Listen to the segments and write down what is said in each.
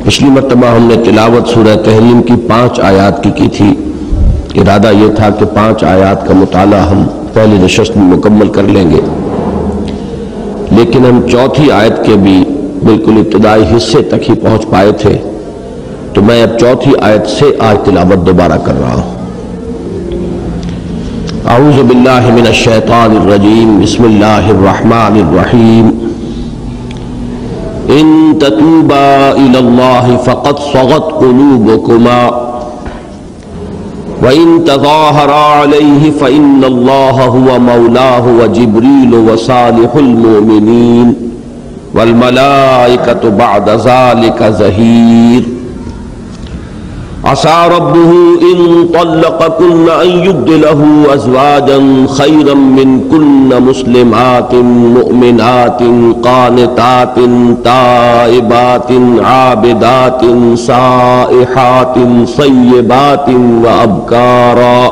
پچھلی مرتبہ ہم نے تلاوت سورہ تحریم کی 5 آیات کی تھی۔ ارادہ یہ تھا کہ 5 آیات کا مطالعہ ہم پہلی نشست میں مکمل کر لیں گے، لیکن ہم چوتھی آیت کے بھی بالکل ابتدائی حصے تک ہی پہنچ پائے تھے، تو میں اب چوتھی آیت سے آج تلاوت دوبارہ کر رہا ہوں۔ اعوذ باللہ من الشیطان الرجیم، بسم اللہ الرحمن الرحیم۔ ان تتوبا الی اللہ فقد صغت قلوبکما وَإِن تَظَاهَرَا عَلَيْهِ فَإِنَّ اللَّهَ هُوَ مَوْلَاهُ وَجِبْرِيلُ وَصَالِحُ الْمُؤْمِنِينَ وَالْمَلَائِكَةُ بَعْدَ ذَلِكَ ظَهِيرٌ عَسَى رَبُّهُ إِن طَلَّقَكُنَّ أَن يُبْدِلَهُ أَزْوَاجًا خَيْرًا مِّنكُنَّ مُسْلِمَاتٍ مُؤْمِنَاتٍ قَانِتَاتٍ تَائِبَاتٍ عَابِدَاتٍ سَائِحَاتٍ صَيِّبَاتٍ وَأَبْكَارًا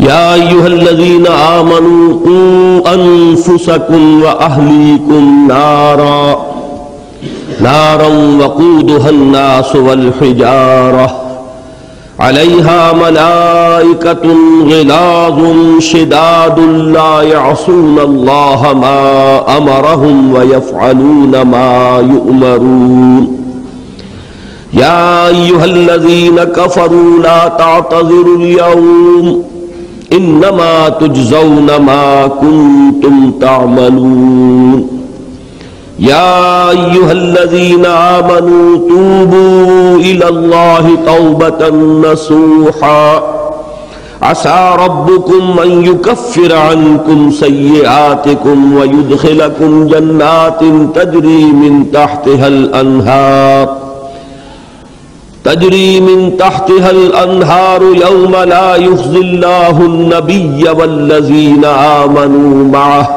يَا أَيُّهَا الَّذِينَ آمَنُوا قُوا أَنفُسَكُمْ وَأَهْلِيكُمْ نَارًا وقودها الناس والحجارة عليها ملائكة غلاظ شداد لا يعصون الله ما أمرهم ويفعلون ما يؤمرون يا أيها الذين كفروا لا تعتذروا اليوم إنما تجزون ما كنتم تعملون يا أيها الذين آمنوا توبوا إلى الله توبة نصوحا عسى ربكم أن يكفر عنكم سيئاتكم ويدخلكم جنات تجري من تحتها الأنهار يوم لا يخزي الله النبي والذين آمنوا معه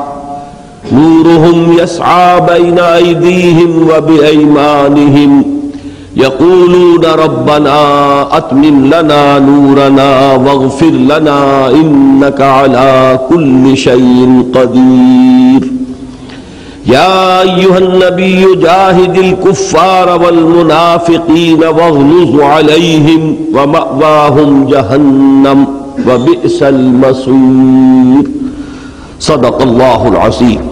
نورهم يسعى بين أيديهم وبأيمانهم يقولون ربنا أتمم لنا نورنا واغفر لنا إنك على كل شيء قدير يا أيها النبي جاهد الكفار والمنافقين واغلظ عليهم ومأواهم جهنم وبئس المصير صدق اللہ العظیم۔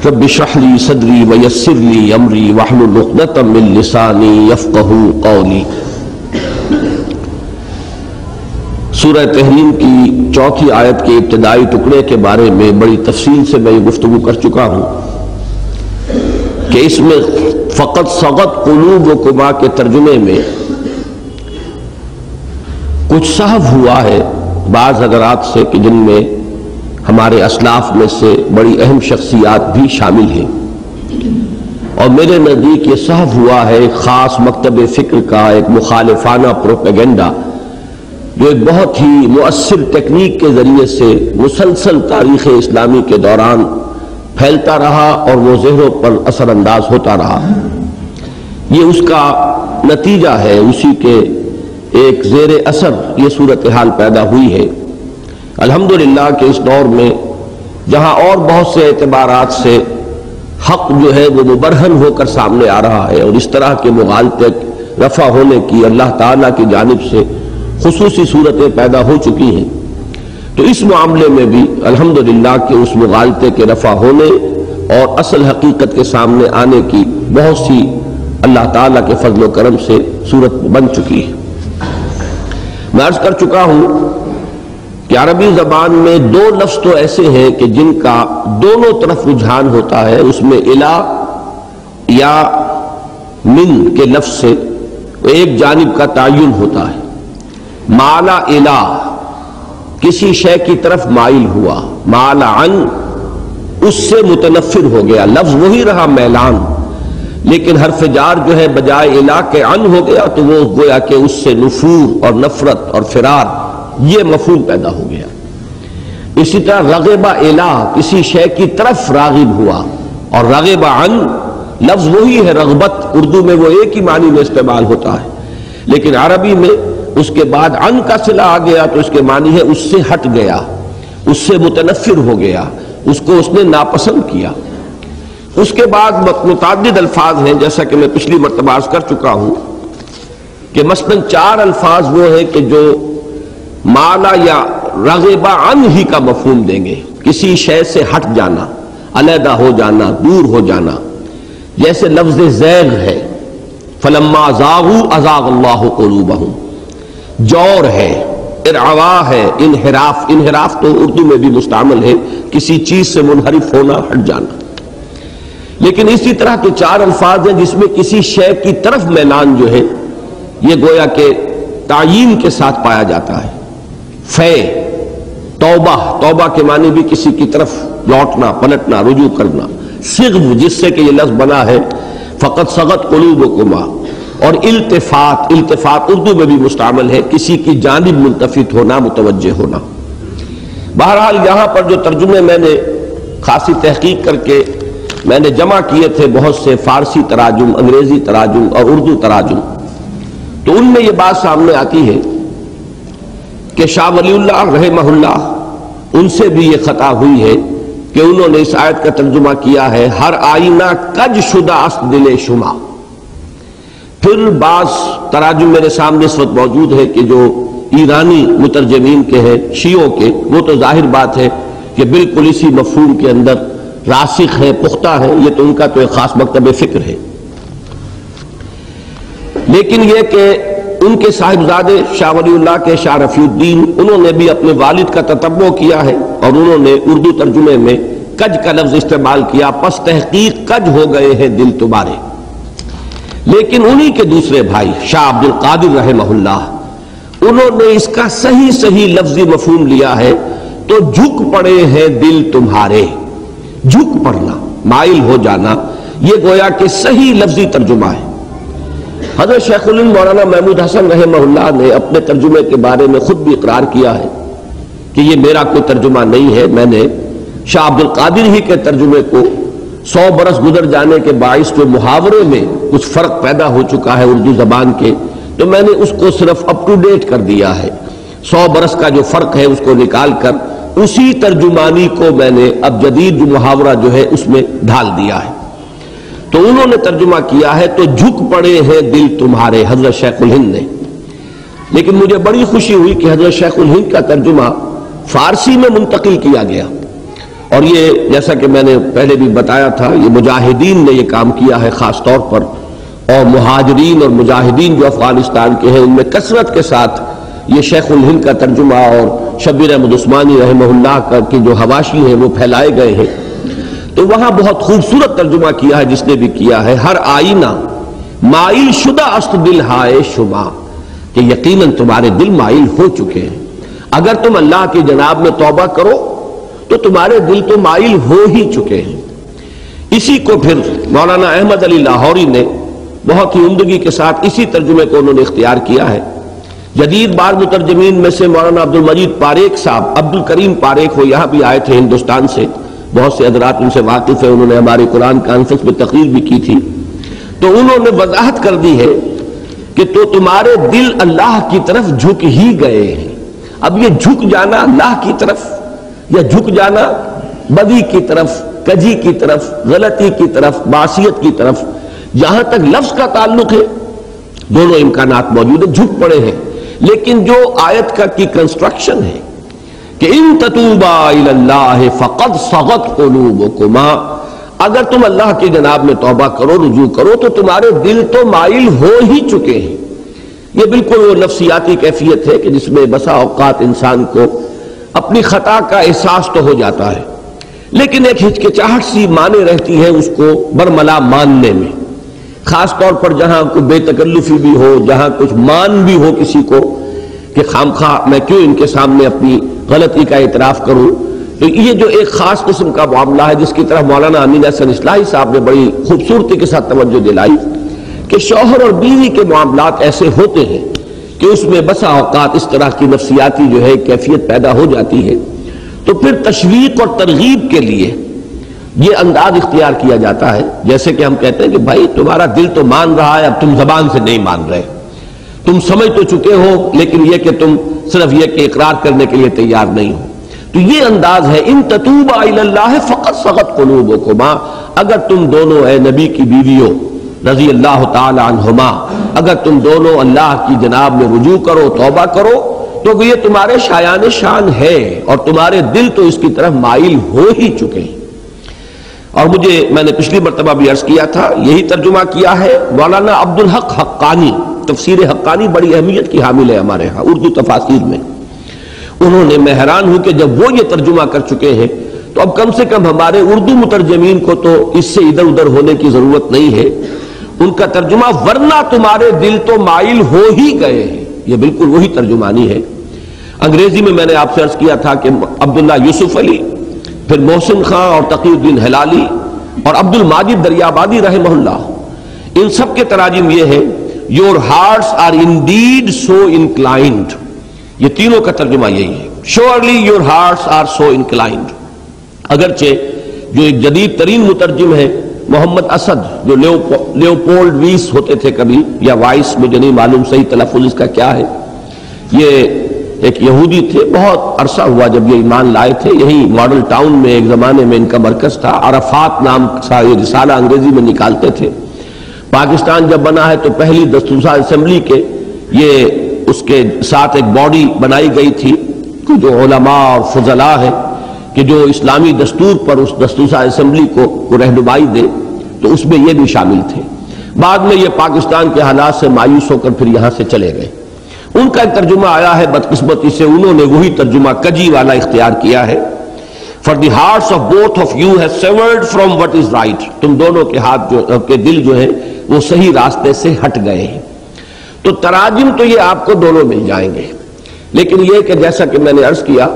رب اشرح لي صدری ویسر لي امری واحلل عقدۃ من لسانی یفقہوا قولی۔ سورہ تحریم کی چوتھی آیت کے ابتدائی ٹکڑے کے بارے میں بڑی تفصیل سے میں یہ گفتگو کر چکا ہوں کہ اس میں فقط صغت قلوبکما کے ترجمے میں کچھ سہو ہوا ہے بعض حضرات سے کہ جن میں ہمارے اسلاف میں سے بڑی اہم شخصیات بھی شامل ہیں، اور میرے نزدیک یہ سہو ہوا ہے ایک خاص مکتب فکر کا ایک مخالفانہ پروپیگنڈا جو ایک بہت ہی مؤثر ٹیکنیک کے ذریعے سے مسلسل تاریخ اسلامی کے دوران پھیلتا رہا اور وہ ذہنوں پر اثر انداز ہوتا رہا۔ یہ اس کا نتیجہ ہے، اسی کے ایک زیر اثر یہ صورتحال پیدا ہوئی ہے۔ الحمدللہ کہ اس دور میں جہاں اور بہت سے اعتبارات سے حق جو ہے وہ مبرہن ہو کر سامنے آ رہا ہے اور اس طرح کے مغالطے رفع ہونے کی اللہ تعالیٰ کی جانب سے خصوصی صورتیں پیدا ہو چکی ہیں، تو اس معاملے میں بھی الحمدللہ کہ اس مغالطے کے رفع ہونے اور اصل حقیقت کے سامنے آنے کی بہت سی اللہ تعالیٰ کے فضل و کرم سے صورت بن چکی ہے۔ میں عرض کر چکا ہوں کہ عربی زبان میں 2 لفظ تو ایسے ہیں کہ جن کا دونوں طرف رجحان ہوتا ہے، اس میں الا یا من کے لفظ سے ایک جانب کا تعین ہوتا ہے۔ مالا الا کسی شے کی طرف مائل ہوا، مالا عن اس سے متنفر ہو گیا، لفظ وہی رہا میلان، لیکن حرف جار جو ہے بجائے الا کے عن ہو گیا تو وہ گویا کہ اس سے نفور اور نفرت اور فرار یہ مفہوم پیدا ہو گیا۔ اسی طرح رغب الا کسی شے کی طرف راغب ہوا، اور رغب عن لفظ وہی ہے رغبت، اردو میں وہ ایک ہی معنی میں استعمال ہوتا ہے، لیکن عربی میں اس کے بعد عن کا صلہ آ گیا تو اس کے معنی ہے اس سے ہٹ گیا، اس سے متنفر ہو گیا، اس کو اس نے ناپسند کیا۔ اس کے بعد متعدد الفاظ ہیں، جیسا کہ میں پچھلی مرتبہ عرض کر چکا ہوں کہ مثلاً 4 الفاظ وہ ہیں کہ جو مالا یا رغب عنہ ہی کا مفہوم دیں گے، کسی شے سے ہٹ جانا، علیحدہ ہو جانا، دور ہو جانا. جیسے لفظ زیغ ہے، فلما زاغوا ازاغ اللہ قلوبہم. جور ہے، ارعوا ہے، انحراف تو اردو میں بھی مستعمل ہے، کسی چیز سے منحرف ہونا، ہٹ جانا. لیکن اسی طرح کے 4 الفاظ ہیں جس میں کسی شے کی طرف میلان جو ہے یہ گویا کہ تعیین کے ساتھ پایا جاتا ہے. فے، توبہ کے معنی بھی کسی کی طرف لوٹنا، پلٹنا، رجوع کرنا. صغو، جس سے کہ یہ لفظ بنا ہے فقط صغت قلوبکما. اور التفات اردو میں بھی مستعمل ہے، کسی کی جانب ملتفت ہونا، متوجہ ہونا. بہرحال یہاں پر جو ترجمے میں نے خاصی تحقیق کر کے میں نے جمع کیے تھے، بہت سے فارسی تراجم، انگریزی تراجم اور اردو تراجم، تو ان میں یہ بات سامنے آتی ہے کہ شاہ ولی اللہ رحمہ اللہ ان سے بھی یہ خطا ہوئی ہے کہ انہوں نے اس آیت کا ترجمہ کیا ہے ہر آئینہ کج شدہ است دل شما. پھر بعض تراجم میرے سامنے اس وقت موجود ہے کہ جو ایرانی مترجمین کے ہیں، شیعوں کے، وہ تو ظاہر بات ہے کہ بالکل اسی مفہوم کے اندر راسخ ہے، پختہ ہے، یہ تو ان کا تو ایک خاص مکتب فکر ہے. لیکن یہ کہ ان کے صاحبزادے شاہ ولی اللہ کے شاہ رفیع الدین، انہوں نے بھی اپنے والد کا تتبع کیا ہے اور انہوں نے اردو ترجمے میں کج کا لفظ استعمال کیا، پس تحقیق کج ہو گئے ہیں دل تمہارے. لیکن انہی کے دوسرے بھائی شاہ عبد القادر رحمہ اللہ، انہوں نے اس کا صحیح لفظی مفہوم لیا ہے تو جھک پڑے ہیں دل تمہارے. جھک پڑنا، مائل ہو جانا، یہ گویا کہ صحیح لفظی ترجمہ ہے. حضرت شیخ الہند مولانا محمود حسن رحمہ اللہ نے اپنے ترجمے کے بارے میں خود بھی اقرار کیا ہے کہ یہ میرا کوئی ترجمہ نہیں ہے، میں نے شاہ عبد القادر ہی کے ترجمے کو 100 برس گزر جانے کے باعث جو محاورے میں کچھ فرق پیدا ہو چکا ہے اردو زبان کے، تو میں نے اس کو صرف اپ ٹو ڈیٹ کر دیا ہے. 100 برس کا جو فرق ہے اس کو نکال کر اسی ترجمانی کو میں نے اب جدید جو محاورہ جو ہے اس میں ڈھال دیا ہے. تو انہوں نے ترجمہ کیا ہے تو جھک پڑے ہیں دل تمہارے، حضرت شیخ الہند نے. لیکن مجھے بڑی خوشی ہوئی کہ حضرت شیخ الہند کا ترجمہ فارسی میں منتقل کیا گیا، اور یہ جیسا کہ میں نے پہلے بھی بتایا تھا، یہ مجاہدین نے یہ کام کیا ہے خاص طور پر، اور مہاجرین اور مجاہدین جو افغانستان کے ہیں ان میں کثرت کے ساتھ یہ شیخ الہند کا ترجمہ اور شبیر احمد عثمانی رحمہ اللہ کا کی جو حواشی ہیں وہ پھیلائے گئے ہیں. تو وہاں بہت خوبصورت ترجمہ کیا ہے جس نے بھی کیا ہے، ہر آئینہ مائل شدہ است دل ہائے شما، کہ یقیناً تمہارے دل مائل ہو چکے ہیں. اگر تم اللہ کی جناب میں توبہ کرو تو تمہارے دل تو مائل ہو ہی چکے ہیں. اسی کو پھر مولانا احمد علی لاہوری نے بہت ہی عمدگی کے ساتھ اسی ترجمے کو انہوں نے اختیار کیا ہے. جدید بعض مترجمین میں سے مولانا عبد المجید پاریک صاحب، عبد الکریم پاریک، وہ یہاں بھی آئے تھے ہندوستان سے، بہت سے حضرات ان سے واقف ہیں، انہوں نے ہماری قرآن کانفرنس میں تقریر بھی کی تھی. تو انہوں نے وضاحت کر دی ہے کہ تو تمہارے دل اللہ کی طرف جھک ہی گئے ہیں. اب یہ جھک جانا اللہ کی طرف یا جھک جانا بدی کی طرف، کجی کی طرف، غلطی کی طرف، معصیت کی طرف، جہاں تک لفظ کا تعلق ہے دونوں امکانات موجود ہیں، جھک پڑے ہیں. لیکن جو آیت کا کی کنسٹرکشن ہے کہ ان تتوبا الی اللہ فقد صغت قلوبکما، اگر تم اللہ کی جناب میں توبہ کرو، رجوع کرو، تو تمہارے دل تو مائل ہو ہی چکے ہیں. یہ بالکل وہ نفسیاتی کیفیت ہے کہ جس میں بسا اوقات انسان کو اپنی خطا کا احساس تو ہو جاتا ہے، لیکن ایک ہچکچاہٹ سی مانے رہتی ہے اس کو برملا ماننے میں، خاص طور پر جہاں کوئی بے تکلفی بھی ہو، جہاں کچھ مان بھی ہو کسی کو کہ خامخواہ میں کیوں ان کے سامنے اپنی غلطی کا اعتراف کروں. تو یہ جو ایک خاص قسم کا معاملہ ہے جس کی طرف مولانا امین احسن اصلاحی صاحب نے بڑی خوبصورتی کے ساتھ توجہ دلائی کہ شوہر اور بیوی کے معاملات ایسے ہوتے ہیں کہ اس میں بسا اوقات اس طرح کی نفسیاتی جو ہے کیفیت پیدا ہو جاتی ہے. تو پھر تشویق اور ترغیب کے لیے یہ انداز اختیار کیا جاتا ہے، جیسے کہ ہم کہتے ہیں کہ بھائی تمہارا دل تو مان رہا ہے، اب تم زبان سے نہیں مان رہے، تم سمجھ تو چکے ہو، لیکن یہ کہ تم صرف یہ کہ اقرار کرنے کے لیے تیار نہیں ہو. تو یہ انداز ہے ان تتوبا الی اللہ فقد صغت قلوبکما، اگر تم دونوں اے نبی کی بیویوں رضی اللہ تعالی عنہما اگر تم دونوں اللہ کی جناب میں رجوع کرو، توبہ کرو، تو یہ تمہارے شایان شان ہے اور تمہارے دل تو اس کی طرف مائل ہو ہی چکے ہیں۔ اور میں نے پچھلی مرتبہ بھی عرض کیا تھا، یہی ترجمہ کیا ہے مولانا عبدالحق حقانی، تفسیر حقانی بڑی اہمیت کی حامل ہے ہمارے ہاں اردو تفاسیر میں۔ انہوں نے، میں حیران ہوں کہ جب وہ یہ ترجمہ کر چکے ہیں تو اب کم سے کم ہمارے اردو مترجمین کو تو اس سے ادھر ادھر ہونے کی ضرورت نہیں ہے۔ ان کا ترجمہ ورنہ تمہارے دل تو مائل ہو ہی گئے ہیں، یہ بالکل وہی ترجمانی ہے۔ انگریزی میں نے آپ سے عرض کیا تھا کہ عبداللہ یوسف علی، پھر محسن خان اور تقی الدین ہلالی اور عبد الماجد دریابادی رحمہ اللہ، ان سب کے تراجم یہ ہے Your hearts are indeed so inclined، یہ تینوں کا ترجمہ یہی ہے، Surely your hearts are so inclined۔ اگرچہ جو ایک جدید ترین مترجم ہے محمد اسد، جو لیوپولڈ ویس ہوتے تھے کبھی، یا وائس، مجھے نہیں معلوم صحیح تلفظ اس کا کیا ہے، یہ ایک یہودی تھے، بہت عرصہ ہوا جب یہ ایمان لائے تھے، یہی ماڈل ٹاؤن میں ایک زمانے میں ان کا مرکز تھا، عرفات نام کا یہ رسالہ انگریزی میں نکالتے تھے۔ پاکستان جب بنا ہے تو پہلی دستور اسمبلی کے یہ اس کے ساتھ ایک باڈی بنائی گئی تھی جو علماء اور فضلاء ہے کہ جو اسلامی دستور پر اس دستور اسمبلی کو رہنمائی دے، تو اس میں یہ بھی شامل تھے۔ بعد میں یہ پاکستان کے حالات سے مایوس ہو کر پھر یہاں سے چلے گئے۔ ان کا ایک ترجمہ آیا ہے، بدقسمتی سے انہوں نے وہی ترجمہ کجی والا اختیار کیا ہے، For the hearts of both of you have severed from what is right، تم دونوں کے ہاتھ کے دل جو ہے وہ صحیح راستے سے ہٹ گئے ہیں۔ تو تراجم تو یہ آپ کو دونوں مل جائیں گے، لیکن یہ کہ جیسا کہ میں نے عرض کیا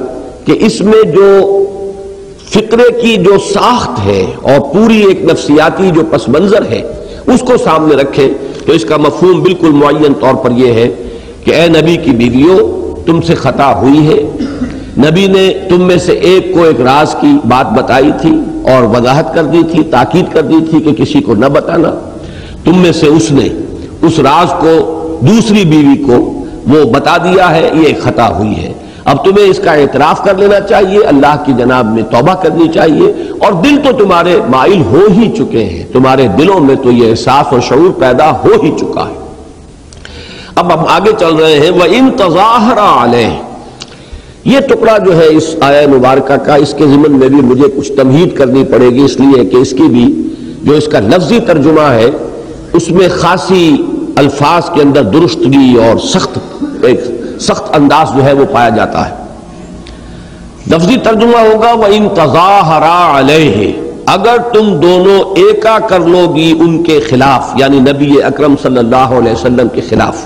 کہ اس میں جو فکرے کی جو ساخت ہے اور پوری ایک نفسیاتی جو پس منظر ہے اس کو سامنے رکھے تو اس کا مفہوم بالکل معین طور پر یہ ہے کہ اے نبی کی بیویوں، تم سے خطا ہوئی ہے۔ نبی نے تم میں سے ایک کو ایک راز کی بات بتائی تھی اور وضاحت کر دی تھی، تاکید کر دی تھی کہ کسی کو نہ بتانا۔ تم میں سے اس نے اس راز کو دوسری بیوی کو وہ بتا دیا ہے، یہ ایک خطا ہوئی ہے۔ اب تمہیں اس کا اعتراف کر لینا چاہیے، اللہ کی جناب میں توبہ کرنی چاہیے، اور دل تو تمہارے مائل ہو ہی چکے ہیں، تمہارے دلوں میں تو یہ احساس اور شعور پیدا ہو ہی چکا ہے۔ اب ہم آگے چل رہے ہیں، وَإِن تَظَاهَرَ عَلَيْهِ، یہ ٹکڑا جو ہے اس آیہ مبارکہ کا، اس کے ضمن میں بھی مجھے کچھ تمہید کرنی پڑے گی، اس لیے کہ اس کی بھی جو اس کا لفظی ترجمہ ہے اس میں خاصی الفاظ کے اندر درستگی اور سخت انداز جو ہے وہ پایا جاتا ہے۔ لفظی ترجمہ ہوگا وَإِن تَظَاهَرَ عَلَيْهِ، اگر تم دونوں ایکا کر لو گی ان کے خلاف، یعنی نبی اکرم صلی اللہ علیہ وسلم کے خلاف،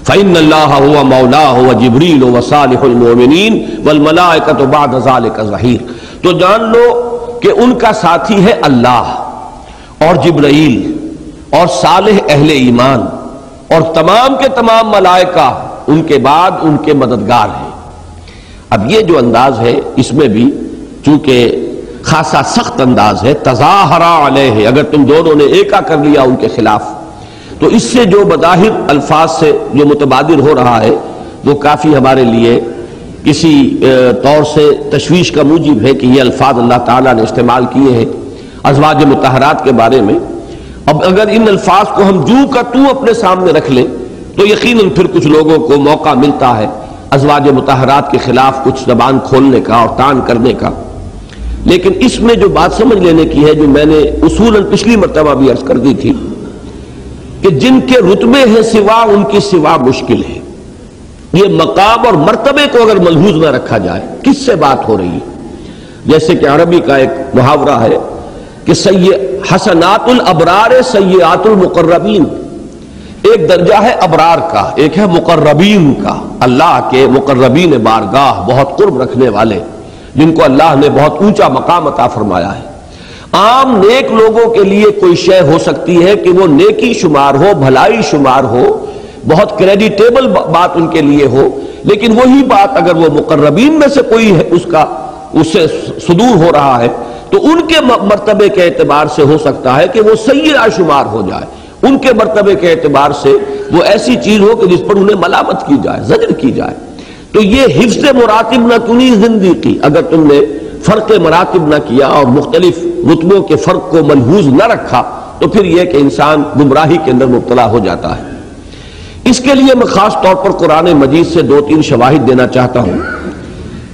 فَإِنَّ اللَّهَ هُوَ مَوْلَاهُ وَجِبْرِيلُ وَصَالِحُ الْمُؤْمِنِينَ وَالْمَلَائِكَةُ بَعْدَ ذَلِكَ ظَهِيرٌ، تو جان لو کہ ان کا ساتھی ہے اللہ اور جبرائیل اور صالح اہل ایمان اور تمام کے تمام ملائکہ ان کے بعد ان کے مددگار ہیں۔ اب یہ جو انداز ہے اس میں بھی چونکہ خاصا سخت انداز ہے، تظاہر علیہ، اگر تم دونوں نے ایکا کر لیا ان کے خلاف، تو اس سے جو بظاہر الفاظ سے جو متبادر ہو رہا ہے وہ کافی ہمارے لیے کسی طور سے تشویش کا موجب ہے کہ یہ الفاظ اللہ تعالیٰ نے استعمال کیے ہیں ازواج مطہرات کے بارے میں۔ اب اگر ان الفاظ کو ہم جو کا تو اپنے سامنے رکھ لیں تو یقیناً پھر کچھ لوگوں کو موقع ملتا ہے ازواج مطہرات کے خلاف کچھ زبان کھولنے کا اور تان کرنے کا، لیکن اس میں جو بات سمجھ لینے کی ہے، جو میں نے اصولاً پچھلی مرتبہ بھی عرض کر دی تھی کہ جن کے رتبے ہیں سوا ان کی سوا مشکل ہے۔ یہ مقام اور مرتبے کو اگر ملحوظ نہ رکھا جائے کس سے بات ہو رہی ہے، جیسے کہ عربی کا ایک محاورہ ہے کہ حسنات الابرار سیئات المقربین، ایک درجہ ہے ابرار کا، ایک ہے مقربین کا، اللہ کے مقربین بارگاہ، بہت قرب رکھنے والے جن کو اللہ نے بہت اونچا مقام عطا فرمایا ہے۔ عام نیک لوگوں کے لیے کوئی شے ہو سکتی ہے کہ وہ نیکی شمار ہو، بھلائی شمار ہو، بہت کریڈیٹیبل بات ان کے لیے ہو، لیکن وہی بات اگر وہ مقربین میں سے کوئی ہے اس سے صدور ہو رہا ہے تو ان کے مرتبے کے اعتبار سے ہو سکتا ہے کہ وہ سیئہ شمار ہو جائے، ان کے مرتبے کے اعتبار سے وہ ایسی چیز ہو کہ جس پر انہیں ملامت کی جائے، زجر کی جائے۔ تو یہ حفظ مراتب نہ کنی زندگی، اگر تم نے فرق مراتب نہ کیا اور مختلف رتبوں کے فرق کو ملحوظ نہ رکھا تو پھر یہ کہ انسان گمراہی کے اندر مبتلا ہو جاتا ہے۔ اس کے لیے میں خاص طور پر قرآن مجید سے 2-3 شواہد دینا چاہتا ہوں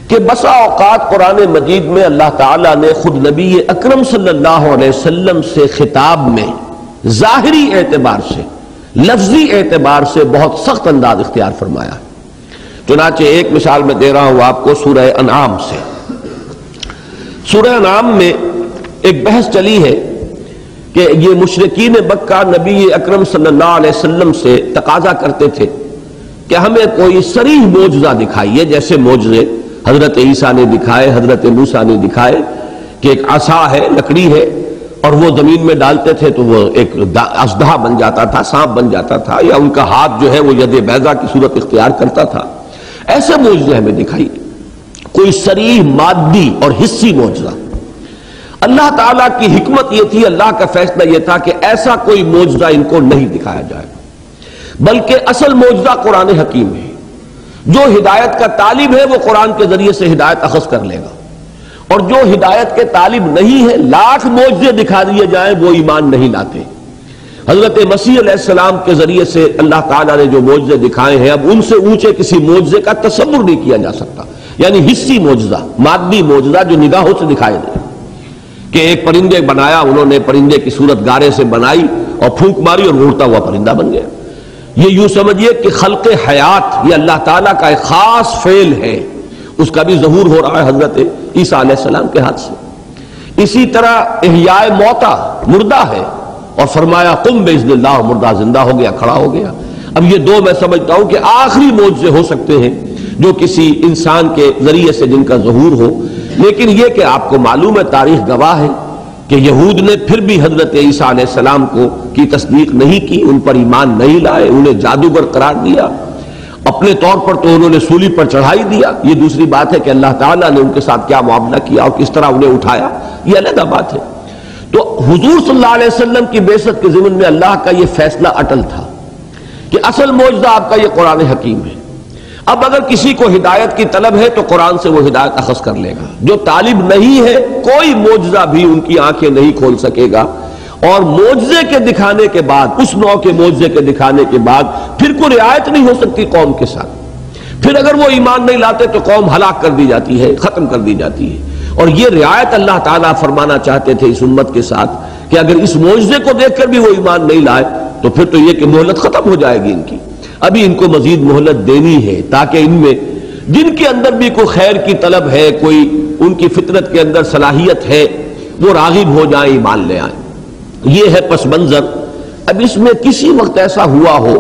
کہ بسا اوقات قرآن مجید میں اللہ تعالیٰ نے خود نبی اکرم صلی اللہ علیہ وسلم سے خطاب میں ظاہری اعتبار سے، لفظی اعتبار سے بہت سخت انداز اختیار فرمایا۔ چنانچہ ایک مثال میں دے رہا ہوں آپ کو سورہ انعام سے۔ سورہ انعام میں ایک بحث چلی ہے کہ یہ مشرکین مکہ نبی اکرم صلی اللہ علیہ وسلم سے تقاضا کرتے تھے کہ ہمیں کوئی صریح معجزہ دکھائیے، جیسے معجزے حضرت عیسیٰ نے دکھائے، حضرت موسیٰ نے دکھائے کہ ایک عصا ہے، لکڑی ہے، اور وہ زمین میں ڈالتے تھے تو وہ ایک اژدہا بن جاتا تھا، سانپ بن جاتا تھا، یا ان کا ہاتھ جو ہے وہ ید بیضا کی صورت اختیار کرتا تھا۔ ایسے معجزے ہمیں دکھائیے، کوئی صریح مادی اور حسی معجزہ۔ اللہ تعالیٰ کی حکمت یہ تھی، اللہ کا فیصلہ یہ تھا کہ ایسا کوئی معجزہ ان کو نہیں دکھایا جائے، بلکہ اصل معجزہ قرآن حکیم ہے۔ جو ہدایت کا طالب ہے وہ قرآن کے ذریعے سے ہدایت اخذ کر لے گا، اور جو ہدایت کے طالب نہیں ہے لاکھ معجزے دکھا دیے جائیں وہ ایمان نہیں لاتے۔ حضرت مسیح علیہ السلام کے ذریعے سے اللہ تعالیٰ نے جو معجزے دکھائے ہیں، اب ان سے اونچے کسی معجزے کا تصور نہیں کیا جا سکتا، یعنی حسی معجزہ، مادی معجزہ جو نگاہوں سے دکھائے دے کہ ایک پرندے بنایا انہوں نے، پرندے کی صورت گارے سے بنائی اور پھونک ماری اور اڑتا ہوا پرندہ بن گیا۔ یہ یوں سمجھیے کہ خلق حیات یہ اللہ تعالیٰ کا ایک خاص فعل ہے، اس کا بھی ظہور ہو رہا ہے حضرت عیسیٰ علیہ السلام کے ہاتھ سے۔ اسی طرح احیاء موتا، مردہ ہے، اور فرمایا قم باذن اللہ، مردہ زندہ ہو گیا، کھڑا ہو گیا۔ اب یہ دو میں سمجھتا ہوں کہ آخری معجزے ہو سکتے ہیں جو کسی انسان کے ذریعے سے جن کا ظہور ہو۔ لیکن یہ کہ آپ کو معلوم ہے، تاریخ گواہ ہے کہ یہود نے پھر بھی حضرت عیسیٰ علیہ السلام کی تصدیق نہیں کی، ان پر ایمان نہیں لائے، انہیں جادوگر قرار دیا، اپنے طور پر تو انہوں نے سولی پر چڑھائی دیا۔ یہ دوسری بات ہے کہ اللہ تعالیٰ نے ان کے ساتھ کیا معاملہ کیا اور کس طرح انہیں اٹھایا، یہ علیحدہ بات ہے۔ تو حضور صلی اللہ علیہ وسلم کی بعثت کے ضمن میں اللہ کا یہ فیصلہ اٹل تھا کہ اصل معجزہ آپ کا یہ قرآن حکیم ہے۔ اب اگر کسی کو ہدایت کی طلب ہے تو قرآن سے وہ ہدایت اخذ کر لے گا، جو طالب نہیں ہے کوئی معجزہ بھی ان کی آنکھیں نہیں کھول سکے گا، اور معجزے کے دکھانے کے بعد، اس نوع کے معجزے کے دکھانے کے بعد پھر کوئی رعایت نہیں ہو سکتی قوم کے ساتھ۔ پھر اگر وہ ایمان نہیں لاتے تو قوم ہلاک کر دی جاتی ہے، ختم کر دی جاتی ہے۔ اور یہ رعایت اللہ تعالیٰ فرمانا چاہتے تھے اس امت کے ساتھ کہ اگر اس معجزے کو دیکھ کر بھی وہ ایمان نہیں لائے تو پھر تو یہ کہ مہلت ختم ہو جائے گی ان کی۔ ابھی ان کو مزید مہلت دینی ہے تاکہ ان میں جن کے اندر بھی کوئی خیر کی طلب ہے، کوئی ان کی فطرت کے اندر صلاحیت ہے، وہ راغب ہو جائیں، ایمان لے آئیں۔ یہ ہے پس منظر۔ اب اس میں کسی وقت ایسا ہوا ہو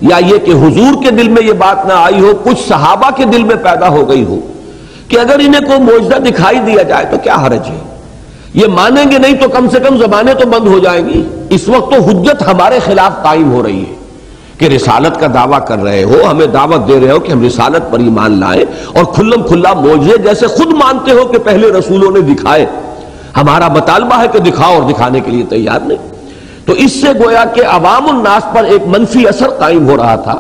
یا یہ کہ حضور کے دل میں یہ بات نہ آئی ہو، کچھ صحابہ کے دل میں پیدا ہو گئی ہو کہ اگر انہیں کوئی معجزہ دکھائی دیا جائے تو کیا حرج ہے، یہ مانیں گے نہیں تو کم سے کم زبانیں تو بند ہو جائیں گی۔ اس وقت تو حجت ہمارے خلاف قائم ہو رہی ہے کہ رسالت کا دعویٰ کر رہے ہو، ہمیں دعوت دے رہے ہو کہ ہم رسالت پر ایمان لائیں، اور کھلم کھلا معجزے جیسے خود مانتے ہو کہ پہلے رسولوں نے دکھائے، ہمارا مطالبہ ہے کہ دکھاؤ، اور دکھانے کے لیے تیار نہیں۔ تو اس سے گویا کہ عوام الناس پر ایک منفی اثر قائم ہو رہا تھا۔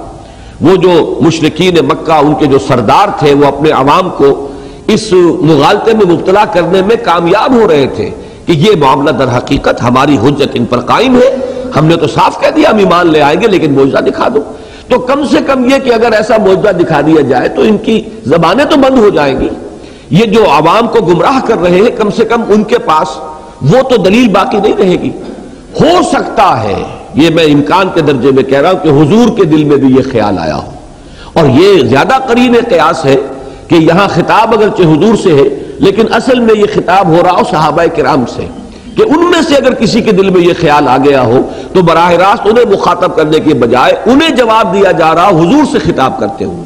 وہ جو مشرکین مکہ، ان کے جو سردار تھے، وہ اپنے عوام کو اس مغالطے میں مبتلا کرنے میں کامیاب ہو رہے تھے کہ یہ معاملہ در حقیقت ہماری حجت ان پر قائم ہے، ہم نے تو صاف کہہ دیا ہم ایمان لے آئیں گے لیکن معجزہ دکھا دو۔ تو کم سے کم یہ کہ اگر ایسا معجزہ دکھا دیا جائے تو ان کی زبانیں تو بند ہو جائیں گی۔ یہ جو عوام کو گمراہ کر رہے ہیں کم سے کم ان کے پاس وہ تو دلیل باقی نہیں رہے گی۔ ہو سکتا ہے، یہ میں امکان کے درجے میں کہہ رہا ہوں، کہ حضور کے دل میں بھی یہ خیال آیا ہو، اور یہ زیادہ قرین قیاس ہے کہ یہاں خطاب اگرچہ حضور سے ہے لیکن اصل میں یہ خطاب ہو رہا ہو صحابہ کرام سے، کہ ان میں سے اگر کسی کے دل میں یہ خیال آ گیا ہو تو براہ راست انہیں مخاطب کرنے کے بجائے انہیں جواب دیا جا رہا حضور سے خطاب کرتے ہوئے۔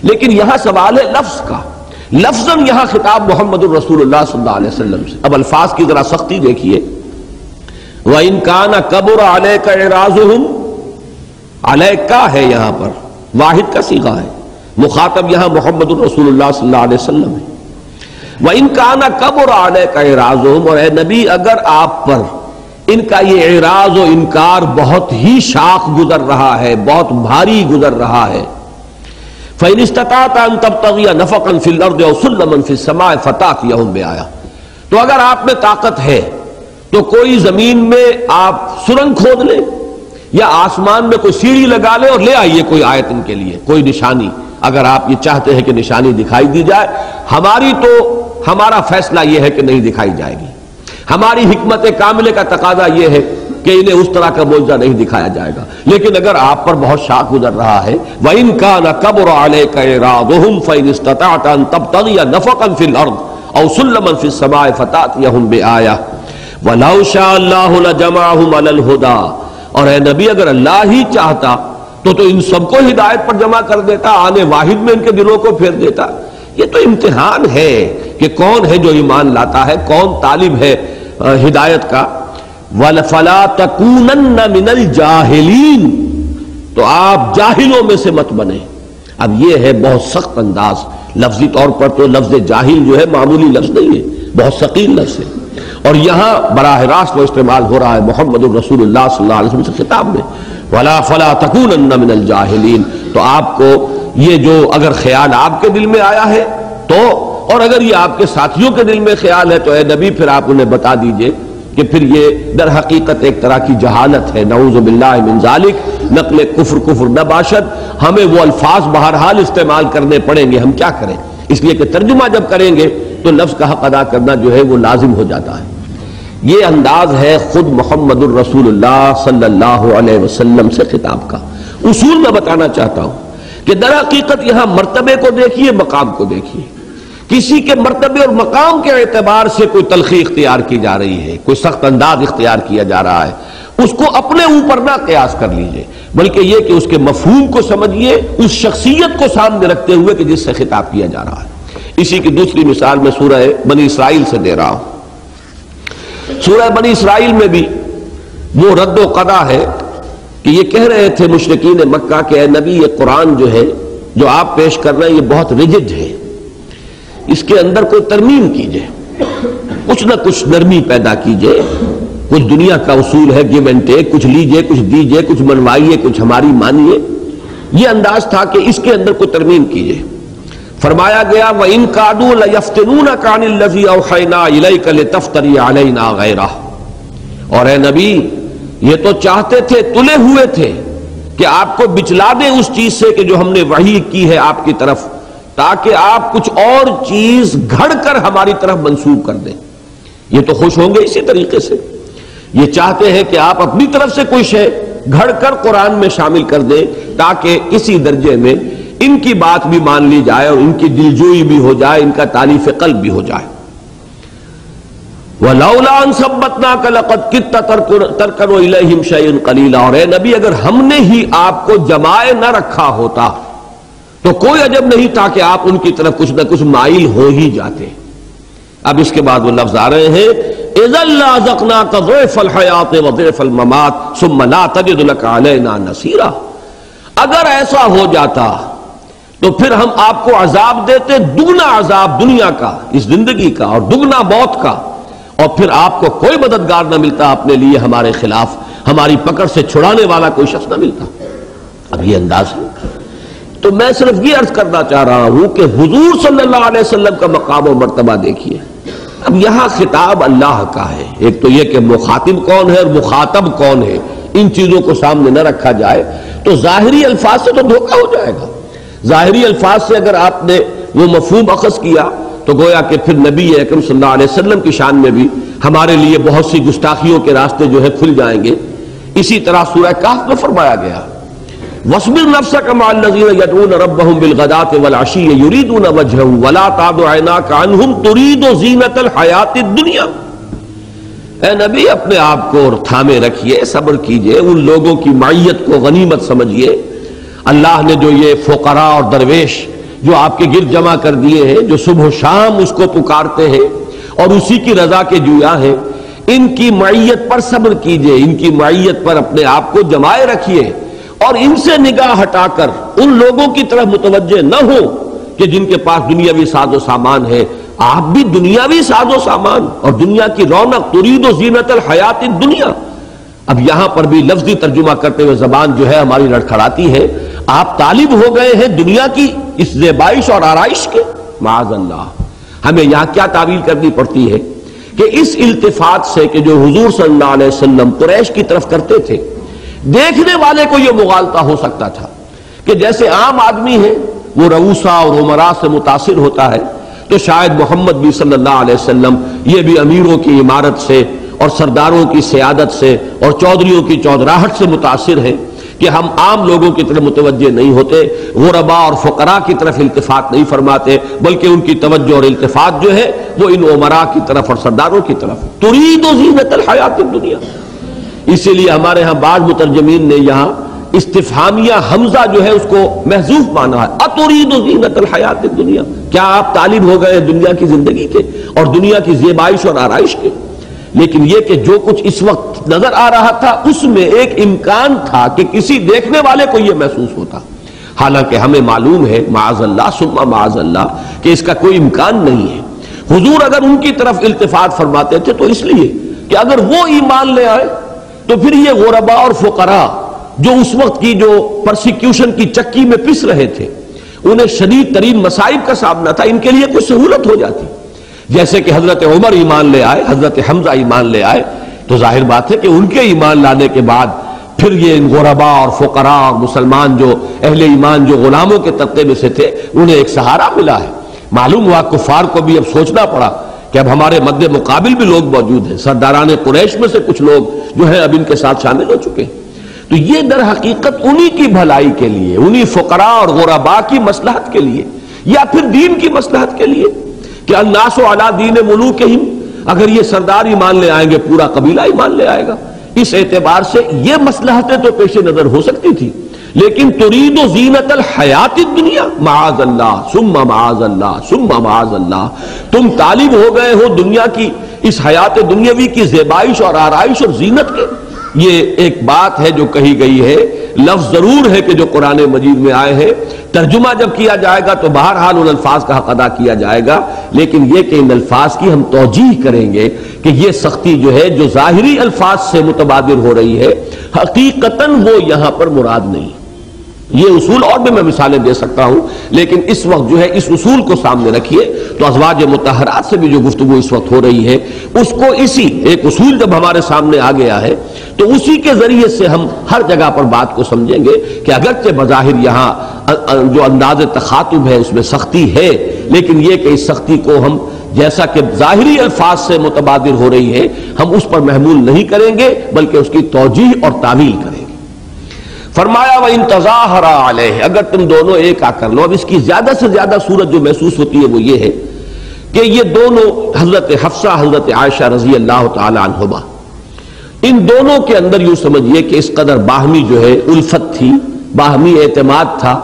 لیکن یہاں سوال ہے لفظ کا، لفظاً یہاں خطاب محمد الرسول اللہ صلی اللہ علیہ وسلم سے۔ اب الفاظ کی ذرا سختی دیکھیے، وَإِن كَانَ كَبُرَ عَلَيْكَ إِعْرَاضُهُمْ، علیکا ہے یہاں پر واحد کا صیغہ ہے، مخاطب یہاں محمد الرسول اللہ صلی اللہ علیہ وسلم ہے۔ وَإِن كَانَ كَبُرَ عَلَيْكَ إِعْرَاضُهُمْ، اور اے نبی اگر آپ پر ان کا یہ اعراض و انکار بہت ہی شاق گزر رہا ہے، بہت بھاری گزر رہا ہے، فَإِنِ اسْتَطَعْتَ أَن تَبْتَغِيَ نَفَقًا فِي الْأَرْضِ أَوْ سُلَّمًا فِي السَّمَاءِ فَتَأْتِيَهُم بِآيَةٍ، تو اگر آپ میں طاقت ہے تو کوئی زمین میں آپ سرنگ کھود لیں یا آسمان میں کوئی سیڑھی لگا لیں اور لے آئیے کوئی آیت ان کے لیے، کوئی نشانی، اگر آپ یہ چاہتے ہیں کہ نشانی دکھائی دی جائے۔ ہمارا فیصلہ یہ ہے کہ نہیں دکھائی جائے گی۔ ہماری حکمت کاملہ کا تقاضا یہ ہے کہ انہیں اس طرح کا معجزہ نہیں دکھایا جائے گا۔ لیکن اگر آپ پر بہت شاق گزر رہا ہے وَإِن كَانَ كَبُرَ عَلَيْكَ إِعْرَاضُهُمْ فَإِنِ اسْتَطَعْتَ أَن تَبْتَغِيَ نَفَقًا فِي الْأَرْضِ أَوْ سُلَّمًا فِي السَّمَاءِ فَتَأْتِيَهُم بِآيَةٍ وَلَوْ شَاءَ اللَّهُ لَجَمَعَهُمْ عَلَى الْهُدَىٰ، اور اے نبی اگر اللہ ہی چاہتا تو ان سب کو ہدایت پر جمع کر دیتا، آنے واحد میں ان کے دلوں کو پھیر دیتا۔ یہ تو امتحان ہے کہ کون ہے جو ایمان لاتا ہے، کون طالب ہے ہدایت کا۔ وَفَلَا تَكُونَنَّ مِنَ الْجَاهِلِينَ، تو آپ جاہلوں میں سے مت بنیں۔ اب یہ ہے بہت سخت انداز، لفظی طور پر تو لفظ جاہل جو ہے معمولی لفظ نہیں ہے، بہت ثقیل لفظ ہے، اور یہاں براہ راست وہ استعمال ہو رہا ہے محمد الرسول اللہ صلی اللہ علیہ وسلم سے خطاب میں، وَلَا فَلَا تَكُونَنَّ مِنَ الْجَاهِلِينَ۔ تو آپ کو یہ جو اگر خیال آپ کے دل میں آیا ہے تو، اور اگر یہ آپ کے ساتھیوں کے دل میں خیال ہے تو اے نبی پھر آپ انہیں بتا دیجئے کہ پھر یہ در حقیقت ایک طرح کی جہالت ہے، نعوذ باللہ من ذالک، نقل کفر نہ باشد۔ ہمیں وہ الفاظ بہرحال استعمال کرنے پڑیں گے، ہم کیا کریں، اس لیے کہ ترجمہ جب کریں گے تو لفظ کا حق ادا کرنا جو ہے وہ لازم ہو جاتا ہے۔ یہ انداز ہے خود محمد الرسول اللہ صلی اللہ علیہ وسلم سے خطاب کا۔ اصول میں بتانا چاہتا ہوں کہ در حقیقت یہاں مرتبے کو دیکھیے، مقام کو دیکھیے، کسی کے مرتبے اور مقام کے اعتبار سے کوئی تلخی اختیار کی جا رہی ہے، کوئی سخت انداز اختیار کیا جا رہا ہے، اس کو اپنے اوپر نہ قیاس کر لیجئے، بلکہ یہ کہ اس کے مفہوم کو سمجھیے، اس شخصیت کو سامنے رکھتے ہوئے کہ جس سے خطاب کیا جا رہا ہے۔ اسی کی دوسری مثال میں سورہ بنی اسرائیل سے دے رہا ہوں۔ سورہ بنی اسرائیل میں بھی وہ رد و قضا ہے کہ یہ کہہ رہے تھے مشرکین مکہ کہ اے نبی یہ قرآن جو ہے جو آپ پیش کر رہے ہیں یہ بہت ریجڈ ہے، اس کے اندر کوئی ترمیم کیجئے، کچھ نہ کچھ نرمی پیدا کیجئے، کچھ دنیا کا اصول ہے گیو اینڈ ٹیک، کچھ لیجئے کچھ دیجئے، کچھ منوائیے کچھ ہماری مانیے، یہ انداز تھا کہ اس کے اندر کوئی ترمیم کیجئے۔ فرمایا گیا وَإِن كَادُوا لَيَفْتِنُونَكَ عَنِ الَّذِي أَوْحَيْنَا إِلَيْكَ لِتَفْتَرِيَ عَلَيْنَا غَيْرَهُ، اور اے نبی یہ تو چاہتے تھے، تلے ہوئے تھے کہ آپ کو بچلا دیں اس چیز سے کہ جو ہم نے وحی کی ہے آپ کی طرف، تاکہ آپ کچھ اور چیز گھڑ کر ہماری طرف منسوب کر دیں۔ یہ تو خوش ہوں گے اسی طریقے سے، یہ چاہتے ہیں کہ آپ اپنی طرف سے کوئی شے گھڑ کر قرآن میں شامل کر دیں تاکہ اسی درجے میں ان کی بات بھی مان لی جائے اور ان کی دلجوئی بھی ہو جائے، ان کا تالیف قلب بھی ہو جائے۔ وَلَوْلَا أَن ثَبَّتْنَاكَ لَقَدْ كِدتَّ تَرْكَنُ إِلَيْهِمْ شَيْئًا قَلِيلًا، اور اے نبی اگر ہم نے ہی آپ کو جمائے نہ رکھا ہوتا تو کوئی عجب نہیں تھا کہ آپ ان کی طرف کچھ نہ کچھ مائل ہو ہی جاتے۔ اب اس کے بعد وہ لفظ آ رہے ہیں اِذًا لَأَذَقْنَاكَ ضِعْفَ الْحَيَاةِ وَضِعْفَ الْمَمَاتِ ثُمَّ لَا تَجِدُ لَكَ عَلَيْنَا نَصِيرًا، اگر ایسا ہو جاتا تو پھر ہم آپ کو عذاب دیتے، دگنا عذاب دنیا کا، اس زندگی کا، اور دگنا موت کا، اور پھر آپ کو کوئی مددگار نہ ملتا اپنے لیے ہمارے خلاف، ہماری پکڑ سے چھڑانے والا کوئی شخص نہ ملتا۔ اب یہ انداز ہے۔ تو میں صرف یہ عرض کرنا چاہ رہا ہوں کہ حضور صلی اللہ علیہ وسلم کا مقام و مرتبہ دیکھیے۔ اب یہاں خطاب اللہ کا ہے، ایک تو یہ کہ مخاطب کون ہے اور مخاطب کون ہے، ان چیزوں کو سامنے نہ رکھا جائے تو ظاہری الفاظ سے تو دھوکہ ہو جائے گا۔ ظاہری الفاظ سے اگر آپ نے وہ مفہوم اخذ کیا تو گویا کہ پھر نبی اکرم صلی اللہ علیہ وسلم کی شان میں بھی ہمارے لیے بہت سی گستاخیوں کے راستے جو ہے کھل جائیں گے۔ اسی طرح سورہ کہف میں فرمایا گیا وَاصْبِرْ نَفْسَكَ مَعَ الَّذِينَ يَدْعُونَ رَبَّهُمْ بِالْغَدَاةِ وَالْعَشِيِّ يُرِيدُونَ وَجْهَهُ وَلَا تَعْدُ عَيْنَاكَ عَنْهُمْ تُرِيدُ زِينَةَ الْحَيَاةِ الدُّنْيَا، اے نبی اپنے آپ کو تھامے رکھیے، صبر کیجئے، ان لوگوں کی معیت کو غنیمت سمجھیے۔ اللہ نے جو یہ فقراء اور درویش جو آپ کے گرد جمع کر دیے ہیں، جو صبح و شام اس کو پکارتے ہیں اور اسی کی رضا کے جویا ہیں، ان کی معیت پر صبر کیجئے، ان کی معیت پر اپنے آپ کو جمائے رکھیے، اور ان سے نگاہ ہٹا کر ان لوگوں کی طرف متوجہ نہ ہو کہ جن کے پاس دنیاوی ساز و سامان ہے۔ آپ بھی دنیاوی ساز و سامان اور دنیا کی رونق، ترید و زینت الحیات الدنیا۔ اب یہاں پر بھی لفظی ترجمہ کرتے ہوئے زبان جو ہے ہماری لڑکھڑاتی ہے، آپ طالب ہو گئے ہیں دنیا کی اس زیبائش اور آرائش کے، معاذ اللہ۔ ہمیں یہاں کیا تعویل کرنی پڑتی ہے کہ اس التفات سے کہ جو حضور صلی اللہ علیہ وسلم قریش کی طرف کرتے تھے، دیکھنے والے کو یہ مغالطہ ہو سکتا تھا کہ جیسے عام آدمی ہے وہ رؤسا اور امراء سے متاثر ہوتا ہے، تو شاید محمد بھی صلی اللہ علیہ وسلم یہ بھی امیروں کی عمارت سے اور سرداروں کی سیادت سے اور چودھریوں کی چودراہٹ سے متاثر ہیں کہ ہم عام لوگوں کی طرف متوجہ نہیں ہوتے، غرباء اور فقراء کی طرف التفات نہیں فرماتے، بلکہ ان کی توجہ اور التفات جو ہے وہ ان امراء کی طرف اور سرداروں کی طرف۔ ترید زینت الحیات الدنیا، اسی لیے ہمارے ہاں بعض مترجمین نے یہاں استفہامیہ حمزہ جو ہے اس کو محذوف مانا ہے، اترید زینت الحیات الدنیا، کیا آپ طالب ہو گئے دنیا کی زندگی کے اور دنیا کی زیبائش اور آرائش کے؟ لیکن یہ کہ جو کچھ اس وقت نظر آ رہا تھا اس میں ایک امکان تھا کہ کسی دیکھنے والے کو یہ محسوس ہوتا، حالانکہ ہمیں معلوم ہے معاذ اللہ ثم معاذ اللہ کہ اس کا کوئی امکان نہیں ہے۔ حضور اگر ان کی طرف التفات فرماتے تھے تو اس لیے کہ اگر وہ ایمان لے آئے تو پھر یہ غرباء اور فقراء جو اس وقت کی جو پرسیکیوشن کی چکی میں پس رہے تھے، انہیں شدید ترین مصائب کا سامنا تھا، ان کے لیے کوئی سہولت ہو جاتی۔ جیسے کہ حضرت عمر ایمان لے آئے، حضرت حمزہ ایمان لے آئے، تو ظاہر بات ہے کہ ان کے ایمان لانے کے بعد پھر یہ غرباء اور فقراء اور مسلمان جو اہل ایمان جو غلاموں کے طبقے میں سے تھے انہیں ایک سہارا ملا ہے۔ معلوم ہوا کفار کو بھی اب سوچنا پڑا کہ اب ہمارے مد مقابل بھی لوگ موجود ہیں، سرداران قریش میں سے کچھ لوگ جو ہیں اب ان کے ساتھ شامل ہو چکے ہیں۔ تو یہ در حقیقت انہی کی بھلائی کے لیے، انہی فقراء اور غرباء کی مصلحت کے لیے یا پھر دین کی مصلحت کے لیے کہ الناس علی دین ملوکہم، اگر یہ سردار ایمان لے آئیں گے پورا قبیلہ ایمان لے آئے گا، اس اعتبار سے یہ مصلحتیں تو پیش نظر ہو سکتی تھی، لیکن ترید زینت الحیات الدنیا، معاذ اللہ ثم معاذ اللہ ثم معاذ اللہ، تم طالب ہو گئے ہو دنیا کی اس حیات دنیاوی کی زیبائش اور آرائش اور زینت کے۔ یہ ایک بات ہے جو کہی گئی ہے، لفظ ضرور ہے کہ جو قرآن مجید میں آئے ہیں، ترجمہ جب کیا جائے گا تو بہرحال ان الفاظ کا حق ادا کیا جائے گا، لیکن یہ کہ ان الفاظ کی ہم توجیہ کریں گے کہ یہ سختی جو ہے جو ظاہری الفاظ سے متبادر ہو رہی ہے حقیقتاً وہ یہاں پر مراد نہیں۔ یہ اصول اور بھی میں مثالیں دے سکتا ہوں، لیکن اس وقت جو ہے اس اصول کو سامنے رکھیے تو ازواج مطہرات سے بھی جو گفتگو اس وقت ہو رہی ہے اس کو اسی ایک اصول جب ہمارے سامنے آ گیا ہے تو اسی کے ذریعے سے ہم ہر جگہ پر بات کو سمجھیں گے کہ اگرچہ بظاہر یہاں جو انداز تخاطب ہے اس میں سختی ہے، لیکن یہ کہ اس سختی کو ہم جیسا کہ ظاہری الفاظ سے متبادر ہو رہی ہے ہم اس پر محمول نہیں کریں گے بلکہ اس کی توجیہ اور تعویل کریں گے۔ فرمایا وَإِن تَظَاهَرَ عَلَيْهِ، اگر تم دونوں ایک آ کر لو۔ اب اس کی زیادہ سے زیادہ صورت جو محسوس ہوتی ہے وہ یہ ہے کہ یہ دونوں حضرت حفصہ حضرت عائشہ رضی اللہ تعالی عنہما، ان دونوں کے اندر یوں سمجھیے کہ اس قدر باہمی جو ہے الفت تھی، باہمی اعتماد تھا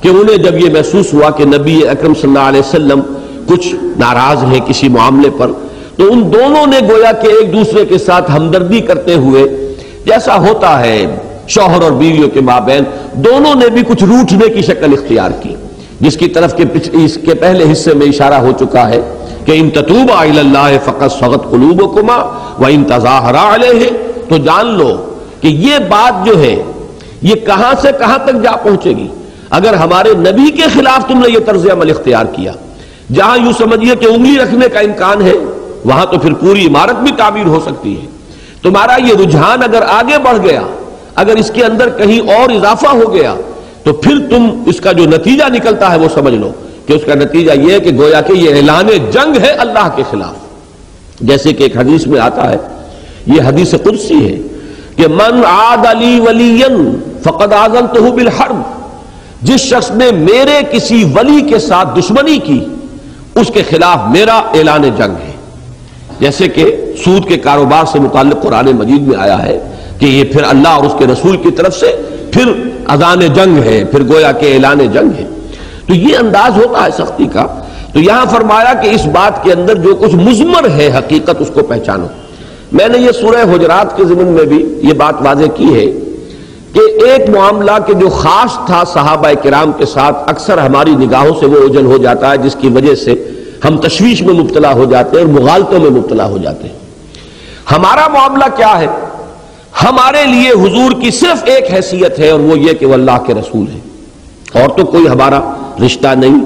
کہ انہیں جب یہ محسوس ہوا کہ نبی اکرم صلی اللہ علیہ وسلم کچھ ناراض ہیں کسی معاملے پر، تو ان دونوں نے گویا کہ ایک دوسرے کے ساتھ ہمدردی کرتے ہوئے، جیسا ہوتا ہے شوہر اور بیویوں کے مابین، دونوں نے بھی کچھ روٹھنے کی شکل اختیار کی، جس کی طرف اس کے پہلے حصے میں اشارہ ہو چکا ہے کہ ان تتوبا الی اللہ فقد صغت قلوبکما وان تظاہرا علیہ، تو جان لو کہ یہ بات جو ہے یہ کہاں سے کہاں تک جا پہنچے گی اگر ہمارے نبی کے خلاف تم نے یہ طرز عمل اختیار کیا۔ جہاں یوں سمجھیے کہ انگلی رکھنے کا امکان ہے وہاں تو پھر پوری عمارت بھی تعمیر ہو سکتی ہے۔ تمہارا یہ رجحان اگر آگے بڑھ گیا، اگر اس کے اندر کہیں اور اضافہ ہو گیا تو پھر تم اس کا جو نتیجہ نکلتا ہے وہ سمجھ لو کہ اس کا نتیجہ یہ ہے کہ گویا کہ یہ اعلان جنگ ہے اللہ کے خلاف۔ جیسے کہ ایک حدیث میں آتا ہے، یہ حدیث قدسی ہے کہ من عاد لی ولیا فقد آذنتہ بالحرب، جس شخص نے میرے کسی ولی کے ساتھ دشمنی کی اس کے خلاف میرا اعلان جنگ ہے۔ جیسے کہ سود کے کاروبار سے متعلق قرآن مجید میں آیا ہے کہ یہ پھر اللہ اور اس کے رسول کی طرف سے پھر اذان جنگ ہے، پھر گویا کہ اعلان جنگ ہے۔ تو یہ انداز ہوتا ہے سختی کا۔ تو یہاں فرمایا کہ اس بات کے اندر جو کچھ مضمر ہے حقیقت اس کو پہچانو۔ میں نے یہ سورہ حجرات کے ضمن میں بھی یہ بات واضح کی ہے کہ ایک معاملہ کہ جو خاص تھا صحابہ کرام کے ساتھ اکثر ہماری نگاہوں سے وہ اوجھل ہو جاتا ہے، جس کی وجہ سے ہم تشویش میں مبتلا ہو جاتے ہیں اور مغالطوں میں مبتلا ہو جاتے ہیں۔ ہمارا معاملہ کیا ہے؟ ہمارے لیے حضور کی صرف ایک حیثیت ہے اور وہ یہ کہ وہ اللہ کے رسول ہے، اور تو کوئی ہمارا رشتہ نہیں،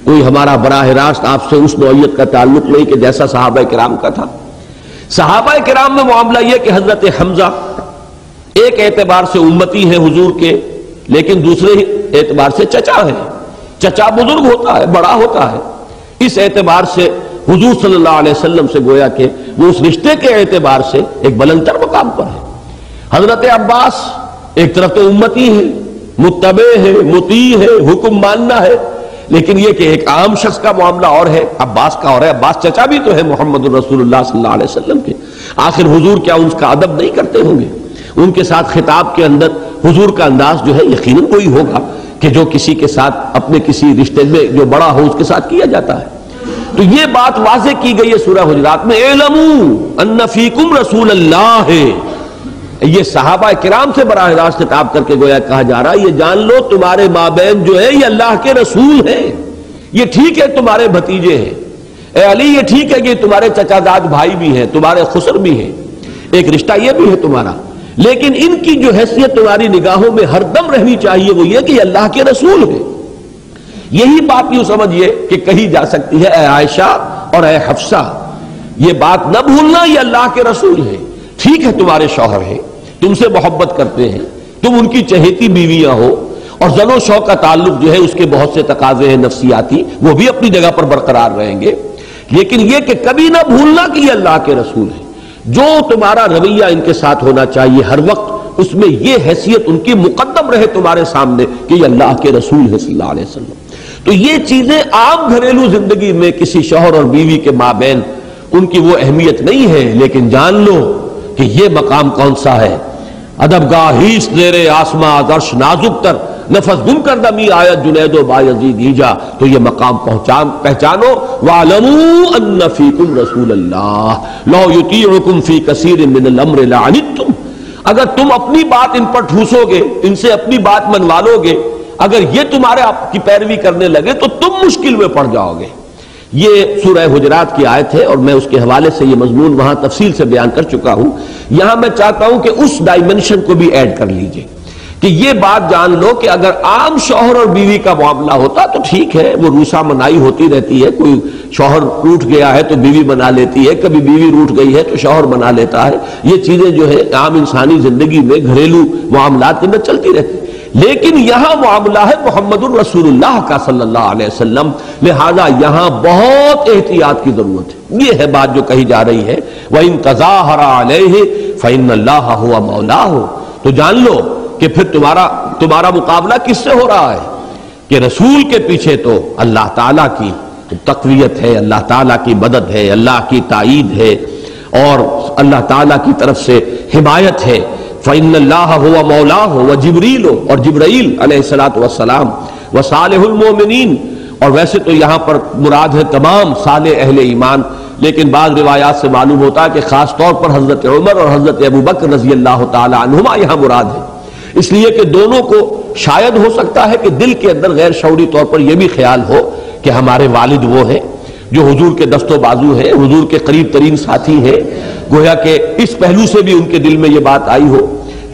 کوئی ہمارا براہ راست آپ سے اس نوعیت کا تعلق نہیں کہ جیسا صحابہ کرام کا تھا۔ صحابہ کرام میں معاملہ یہ کہ حضرت حمزہ ایک اعتبار سے امتی ہیں حضور کے، لیکن دوسرے اعتبار سے چچا ہے، چچا بزرگ ہوتا ہے، بڑا ہوتا ہے، اس اعتبار سے حضور صلی اللہ علیہ وسلم سے گویا کہ وہ اس رشتے کے اعتبار سے ایک بلندتر مقام پر ہے۔ حضرت عباس ایک طرف تو امتی ہے، متبع ہے، مطیع ہے، حکم ماننا ہے، لیکن یہ کہ ایک عام شخص کا معاملہ اور ہے، عباس کا اور ہے، عباس چچا بھی تو ہے محمد الرسول اللہ صلی اللہ علیہ وسلم کے۔ آخر حضور کیا ان کا ادب نہیں کرتے ہوں گے؟ ان کے ساتھ خطاب کے اندر حضور کا انداز جو ہے یقیناً کوئی ہوگا کہ جو کسی کے ساتھ اپنے کسی رشتے میں جو بڑا ہو اس کے ساتھ کیا جاتا ہے۔ تو یہ بات واضح کی گئی ہے سورہ حجرات میں، اعلموا ان فیکم رسول اللہ۔ یہ صحابہ کرام سے براہ راست خطاب کر کے گویا کہا جا رہا ہے یہ جان لو تمہارے مابین جو ہے یہ اللہ کے رسول ہیں، یہ ٹھیک ہے تمہارے بھتیجے ہیں، اے علی یہ ٹھیک ہے کہ تمہارے چچا زاد بھائی بھی ہیں، تمہارے خسر بھی ہیں، ایک رشتہ یہ بھی ہے تمہارا، لیکن ان کی جو حیثیت تمہاری نگاہوں میں ہر دم رہنی چاہیے وہ یہ کہ یہ اللہ کے رسول ہیں۔ یہی بات یوں سمجھیے کہ کہی جا سکتی ہے اے عائشہ اور اے حفصہ، یہ بات نہ بھولنا یہ اللہ کے رسول ہیں۔ ٹھیک ہے تمہارے شوہر ہیں، تم سے محبت کرتے ہیں، تم ان کی چہیتی بیویاں ہو، اور زن و شوق کا تعلق جو ہے اس کے بہت سے تقاضے ہیں نفسیاتی، وہ بھی اپنی جگہ پر برقرار رہیں گے، لیکن یہ کہ کبھی نہ بھولنا کہ یہ اللہ کے رسول ہیں۔ جو تمہارا رویہ ان کے ساتھ ہونا چاہیے ہر وقت اس میں یہ حیثیت ان کی مقدم رہے تمہارے سامنے کہ یہ اللہ کے رسول ہے صلی اللہ علیہ وسلم۔ تو یہ چیزیں عام گھریلو زندگی میں کسی شوہر اور بیوی کے مابین ان کی وہ اہمیت نہیں ہے، لیکن جان لو کہ یہ مقام کون سا ہے۔ ادب گاہیس زیر آسماں عرش نازک تر، نفس گم کر دمی آیت جنید و بایزید ایجا، تو یہ مقام پہچانو۔ وَاعْلَمُوا أَنَّ فِيكُمْ رَسُولَ اللَّهِ لَوْ يُطِيعُكُمْ فِي كَثِيرٍ مِّنَ الْأَمْرِ لَعَنِتُّمْ۔ اگر تم اپنی بات ان پر ٹھوسو گے، ان سے اپنی بات منوا لو گے، اگر یہ تمہارے آپ کی پیروی کرنے لگے تو تم مشکل میں پڑ جاؤ گے۔ یہ سورہ حجرات کی آیت ہے اور میں اس کے حوالے سے یہ مضمون وہاں تفصیل سے بیان کر چکا ہوں۔ یہاں میں چاہتا ہوں کہ اس ڈائمنشن کو بھی ایڈ کر لیجئے کہ یہ بات جان لو کہ اگر عام شوہر اور بیوی کا معاملہ ہوتا تو ٹھیک ہے، وہ روسا منائی ہوتی رہتی ہے، کوئی شوہر روٹھ گیا ہے تو بیوی منا لیتی ہے، کبھی بیوی روٹھ گئی ہے تو شوہر منا لیتا ہے، یہ چیزیں جو ہے عام انسانی زندگی میں گھریلو معاملات کے اندر چلتی رہتی ہیں۔ لیکن یہاں معاملہ ہے محمد الرسول اللہ کا صلی اللہ علیہ وسلم، لہذا یہاں بہت احتیاط کی ضرورت ہے۔ یہ ہے بات جو کہی جا رہی ہے وَإِن تَظَاهَرَ عَلَيْهِ فَإِنَّ اللَّهَ هُوَ مَوْلَاهُ، تو جان لو کہ پھر تمہارا مقابلہ کس سے ہو رہا ہے کہ رسول کے پیچھے تو اللہ تعالیٰ کی تقویت ہے، اللہ تعالیٰ کی مدد ہے، اللہ کی تائید ہے، اور اللہ تعالیٰ کی طرف سے حمایت ہے۔ فَإِنَّ اللَّهَ هُوَ مَوْلَاهُ وَجِبْرِيلُ، اور جبرائیل علیہ الصلوۃ والسلام، وصالح المومنین، اور ویسے تو یہاں پر مراد ہے تمام صالح اہل ایمان، لیکن بعض روایات سے معلوم ہوتا ہے کہ خاص طور پر حضرت عمر اور حضرت ابوبکر رضی اللہ تعالی عنہما یہاں مراد ہے، اس لیے کہ دونوں کو شاید ہو سکتا ہے کہ دل کے اندر غیر شعوری طور پر یہ بھی خیال ہو کہ ہمارے والد وہ ہیں جو حضور کے دست و بازو ہیں، حضور کے قریب ترین ساتھی ہیں، گویا کہ اس پہلو سے بھی ان کے دل میں یہ بات آئی ہو۔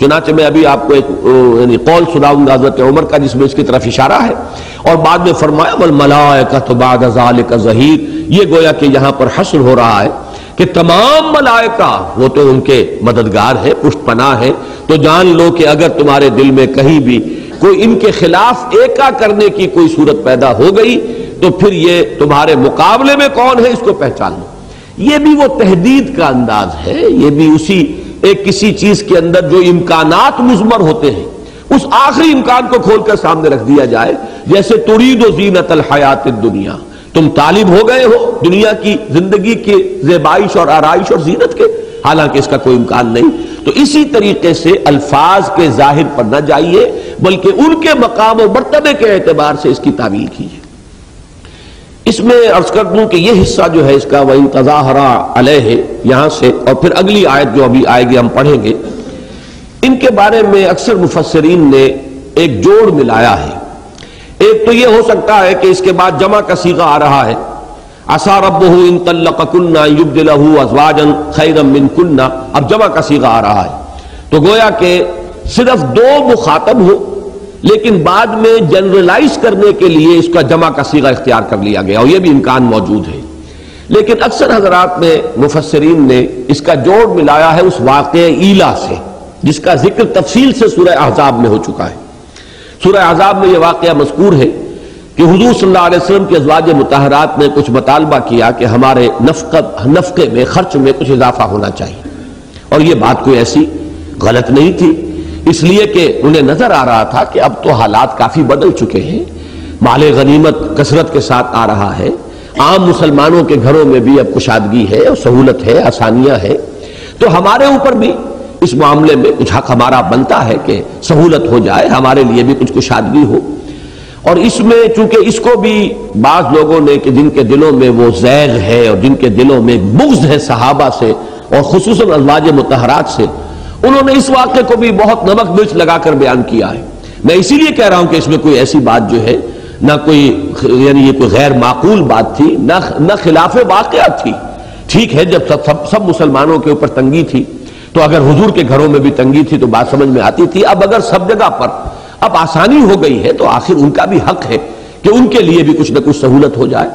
چنانچہ میں ابھی آپ کو ایک قول سناؤں گا حضرت عمر کا جس میں اس کی طرف اشارہ ہے، اور بعد میں فرمایا والملائکۃ بعد ذلک ظہیر، یہ گویا کہ یہاں پر حصر ہو رہا ہے کہ تمام ملائکہ وہ تو ان کے مددگار ہیں، پشت پناہ ہیں، تو جان لو کہ اگر تمہارے دل میں کہیں بھی کوئی ان کے خلاف ایکا کرنے کی کوئی صورت پیدا ہو گئی تو پھر یہ تمہارے مقابلے میں کون ہے اس کو پہچان لو۔ یہ بھی وہ تحدید کا انداز ہے، یہ بھی اسی ایک کسی چیز کے اندر جو امکانات مضمر ہوتے ہیں اس آخری امکان کو کھول کر سامنے رکھ دیا جائے، جیسے ترید و زینت الحیات الدنیا، تم طالب ہو گئے ہو دنیا کی زندگی کے زیبائش اور آرائش اور زینت کے، حالانکہ اس کا کوئی امکان نہیں۔ تو اسی طریقے سے الفاظ کے ظاہر پر نہ جائیے بلکہ ان کے مقام و مرتبے کے اعتبار سے اس کی تعبیر کیجیے۔ اس میں عرض کر دوں کہ یہ حصہ جو ہے اس کا وَإِن تَظَاهَرَ عَلَيْهِ یہاں سے، اور پھر اگلی آیت جو ابھی آئے گی ہم پڑھیں گے، ان کے بارے میں اکثر مفسرین نے ایک جوڑ ملایا ہے۔ ایک تو یہ ہو سکتا ہے کہ اس کے بعد جمع کا صیغہ آ رہا ہے، عَسَىٰ رَبُّهُ إِن طَلَّقَكُنَّ أَن يُبْدِلَهُ أَزْوَاجًا خَيْرًا مِّنكُنَّ، اب جمع کا صیغہ آ رہا ہے تو گویا کہ صرف دو مخاطب ہو، لیکن بعد میں جنرلائز کرنے کے لیے اس کا جمع کا صیغہ اختیار کر لیا گیا، اور یہ بھی امکان موجود ہے۔ لیکن اکثر حضرات نے مفسرین نے اس کا جوڑ ملایا ہے اس واقعہ ایلا سے، جس کا ذکر تفصیل سے سورہ احزاب میں ہو چکا ہے۔ سورہ احزاب میں یہ واقعہ مذکور ہے کہ حضور صلی اللہ علیہ وسلم کی ازواج مطہرات نے کچھ مطالبہ کیا کہ ہمارے نفقے میں، خرچ میں کچھ اضافہ ہونا چاہیے، اور یہ بات کوئی ایسی غلط نہیں تھی، اس لیے کہ انہیں نظر آ رہا تھا کہ اب تو حالات کافی بدل چکے ہیں، مال غنیمت کثرت کے ساتھ آ رہا ہے، عام مسلمانوں کے گھروں میں بھی اب کشادگی ہے اور سہولت ہے، آسانیاں ہیں، تو ہمارے اوپر بھی اس معاملے میں کچھ حق ہمارا بنتا ہے کہ سہولت ہو جائے، ہمارے لیے بھی کچھ کشادگی ہو۔ اور اس میں چونکہ اس کو بھی بعض لوگوں نے کہ جن کے دلوں میں وہ زیغ ہے اور جن کے دلوں میں بغض ہے صحابہ سے اور خصوصاً ازواج مطہرات سے، انہوں نے اس واقعے کو بھی بہت نمک مرچ لگا کر بیان کیا ہے۔ میں اسی لیے کہہ رہا ہوں کہ اس میں کوئی ایسی بات جو ہے نہ کوئی یعنی یہ کوئی غیر معقول بات تھی، نہ خلاف واقعہ تھی۔ ٹھیک ہے جب سب مسلمانوں کے اوپر تنگی تھی تو اگر حضور کے گھروں میں بھی تنگی تھی تو بات سمجھ میں آتی تھی، اب اگر سب جگہ پر اب آسانی ہو گئی ہے تو آخر ان کا بھی حق ہے کہ ان کے لیے بھی کچھ نہ کچھ سہولت ہو جائے۔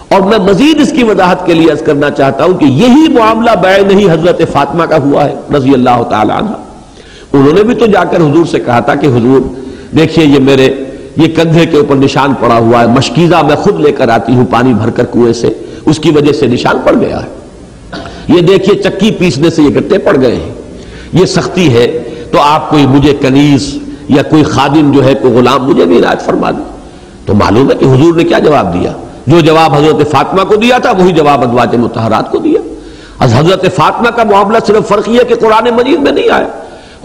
اور میں مزید اس کی وضاحت کے لیے عرض کرنا چاہتا ہوں کہ یہی معاملہ بیع نہیں حضرت فاطمہ کا ہوا ہے رضی اللہ تعالی عنہ۔ انہوں نے بھی تو جا کر حضور سے کہا تھا کہ حضور دیکھیے یہ کندھے کے اوپر نشان پڑا ہوا ہے، مشکیزہ میں خود لے کر آتی ہوں پانی بھر کر کنویں سے، اس کی وجہ سے نشان پڑ گیا ہے، یہ دیکھیے چکی پیسنے سے یہ گٹے پڑ گئے ہیں، یہ سختی ہے، تو آپ کوئی مجھے کنیز یا کوئی خادم جو ہے کوئی غلام مجھے بھی عنایت فرما دیں۔ تو معلوم ہے کہ حضور نے کیا جواب دیا، جو جواب حضرت فاطمہ کو دیا تھا وہی جواب ازواج مطہرات کو دیا۔ حضرت فاطمہ کا معاملہ صرف فرق یہ کہ قرآن مجید میں نہیں آیا،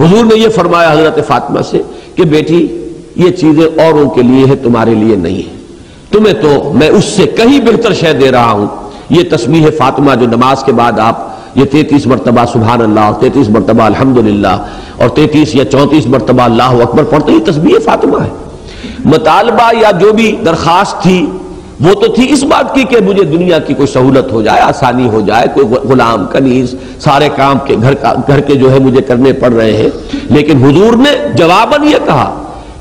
حضور نے یہ فرمایا حضرت فاطمہ سے کہ بیٹی یہ چیزیں اوروں کے لیے ہے، تمہارے لیے نہیں ہے، تمہیں تو میں اس سے کہیں بہتر شے دے رہا ہوں۔ یہ تسبیح فاطمہ جو نماز کے بعد آپ یہ 33 مرتبہ سبحان اللہ اور 33 مرتبہ الحمدللہ اور 33 یا 34 مرتبہ اللہ اکبر پڑھتے ہی تسبیح فاطمہ ہے۔ مطالبہ یا جو بھی درخواست تھی وہ تو تھی اس بات کی کہ مجھے دنیا کی کوئی سہولت ہو جائے، آسانی ہو جائے، کوئی غلام کنیز سارے کام کے گھر کے جو ہے مجھے کرنے پڑ رہے ہیں، لیکن حضور نے جواباً یہ کہا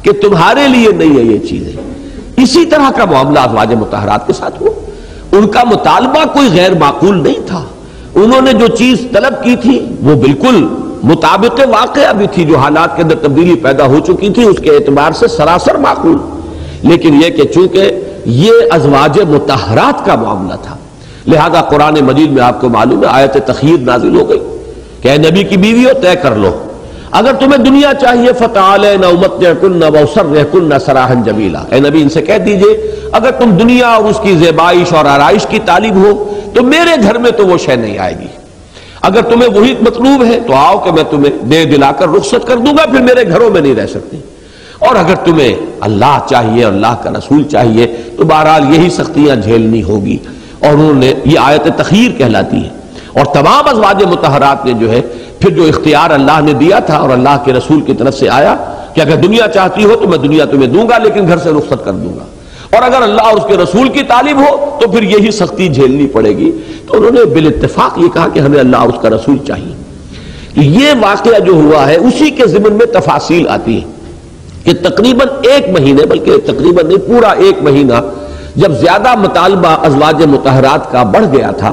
کہ تمہارے لیے نہیں ہے یہ چیزیں۔ اسی طرح کا معاملہ ازواج مطہرات کے ساتھ ہوا، ان کا مطالبہ کوئی غیر معقول نہیں تھا، انہوں نے جو چیز طلب کی تھی وہ بالکل مطابق واقعہ بھی تھی، جو حالات کے اندر تبدیلی پیدا ہو چکی تھی اس کے اعتبار سے سراسر معقول، لیکن یہ کہ چونکہ یہ ازواج مطہرات کا معاملہ تھا لہذا قرآن مجید میں آپ کو معلوم ہے آیت تخییر نازل ہو گئی کہ اے نبی کی بیویوں طے کر لو، اگر تمہیں دنیا چاہیے فتعالین امتعکن واسرحکن سراحا جمیلا، اے نبی ان سے کہہ دیجئے اگر تم دنیا اور اس کی زیبائش اور آرائش کی طالب ہو تو میرے گھر میں تو وہ شے نہیں آئے گی، اگر تمہیں وہی مطلوب ہے تو آؤ کہ میں تمہیں دے دلا کر رخصت کر دوں گا، پھر میرے گھروں میں نہیں رہ سکتی، اور اگر تمہیں اللہ چاہیے اللہ کا رسول چاہیے تو بہرحال یہی سختیاں جھیلنی ہوگی۔ اور انہوں نے یہ آیت تخییر کہلاتی ہے، اور تمام ازواج مطہرات نے جو ہے پھر جو اختیار اللہ نے دیا تھا اور اللہ کے رسول کی طرف سے آیا کہ اگر دنیا چاہتی ہو تو میں دنیا تمہیں دوں گا لیکن گھر سے رخصت کر دوں گا، اور اگر اللہ اور اس کے رسول کی طالب ہو تو پھر یہی سختی جھیلنی پڑے گی۔ تو انہوں نے بالاتفاق یہ کہا کہ ہمیں اللہ اور اس کا رسول چاہیے۔ یہ واقعہ جو ہوا ہے اسی کے ضمن میں تفاصیل آتی ہے کہ تقریباً ایک مہینے، بلکہ تقریباً نہیں پورا ایک مہینہ جب زیادہ مطالبہ ازواج مطہرات کا بڑھ گیا تھا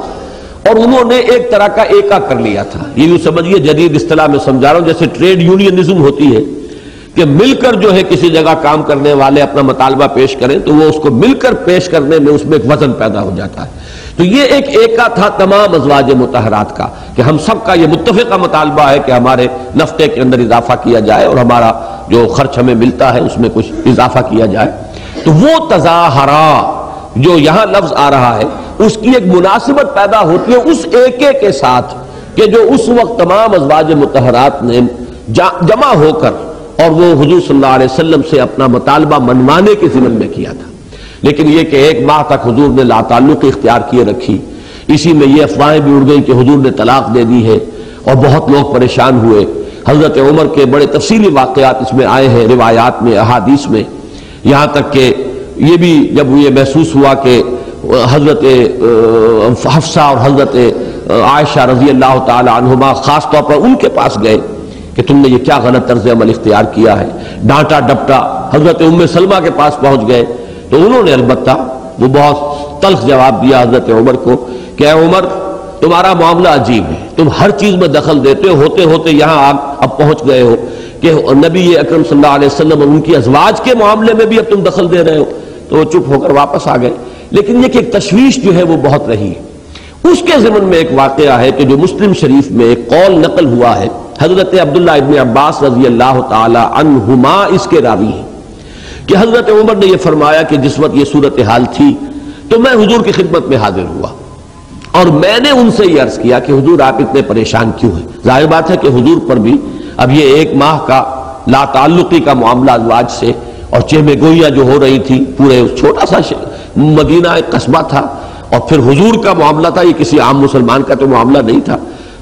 اور انہوں نے ایک طرح کا ایکا کر لیا تھا، یہ یوں سمجھیے جدید اصطلاح میں سمجھا رہا ہوں جیسے ٹریڈ یونینزم ہوتی ہے کہ مل کر جو ہے کسی جگہ کام کرنے والے اپنا مطالبہ پیش کریں تو وہ اس کو مل کر پیش کرنے میں اس میں ایک وزن پیدا ہو جاتا ہے۔ تو یہ ایک ایکا تھا تمام ازواج مطہرات کا کہ ہم سب کا یہ متفقہ مطالبہ ہے کہ ہمارے نفقے کے اندر اضافہ کیا جائے اور ہمارا جو خرچ ہمیں ملتا ہے اس میں کچھ اضافہ کیا جائے۔ تو وہ تظاہرہ جو یہاں لفظ آ رہا ہے اس کی ایک مناسبت پیدا ہوتی ہے اس ایکے کے ساتھ کہ جو اس وقت تمام ازواج مطہرات نے جمع ہو کر اور وہ حضور صلی اللہ علیہ وسلم سے اپنا مطالبہ منوانے کے ضمن میں کیا تھا، لیکن یہ کہ ایک ماہ تک حضور نے لا تعلق اختیار کیے رکھی، اسی میں یہ افواہیں بھی اڑ گئیں کہ حضور نے طلاق دے دی ہے اور بہت لوگ پریشان ہوئے۔ حضرت عمر کے بڑے تفصیلی واقعات اس میں آئے ہیں روایات میں احادیث میں، یہاں تک کہ یہ بھی جب یہ محسوس ہوا کہ حضرت حفصہ اور حضرت عائشہ رضی اللہ تعالی عنہما خاص طور پر ان کے پاس گئے کہ تم نے یہ کیا غلط طرز عمل اختیار کیا ہے، ڈانٹا ڈپٹا، حضرت ام سلمہ کے پاس پہنچ گئے تو انہوں نے البتہ وہ بہت تلخ جواب دیا حضرت عمر کو کہ اے عمر تمہارا معاملہ عجیب ہے، تم ہر چیز میں دخل دیتے ہو، ہوتے ہوتے یہاں اب پہنچ گئے ہو کہ نبی اکرم صلی اللہ علیہ وسلم اور ان کی ازواج کے معاملے میں بھی اب تم دخل دے رہے ہو۔ تو وہ چپ ہو کر واپس آ گئے، لیکن یہ کہ ایک تشویش جو ہے وہ بہت رہی ہے۔ اس کے ضمن میں ایک واقعہ ہے کہ جو مسلم شریف میں ایک قول نقل ہوا ہے، حضرت عبداللہ ابن عباس رضی اللہ تعالی عنہما اس کے راوی ہیں کہ حضرت عمر نے یہ فرمایا کہ جس وقت یہ صورتحال تھی تو میں حضور کی خدمت میں حاضر ہوا اور میں نے ان سے یہ عرض کیا کہ حضور آپ اتنے پریشان کیوں ہیں؟ ظاہر بات ہے کہ حضور پر بھی اب یہ 1 ماہ کا لا تعلقی کا معاملہ ازواج سے اور چہمے گوئیاں جو ہو رہی تھی، پورے چھوٹا سا مدینہ ایک قصبہ تھا اور پھر حضور کا معاملہ تھا، یہ کسی عام مسلمان کا تو معاملہ نہیں تھا،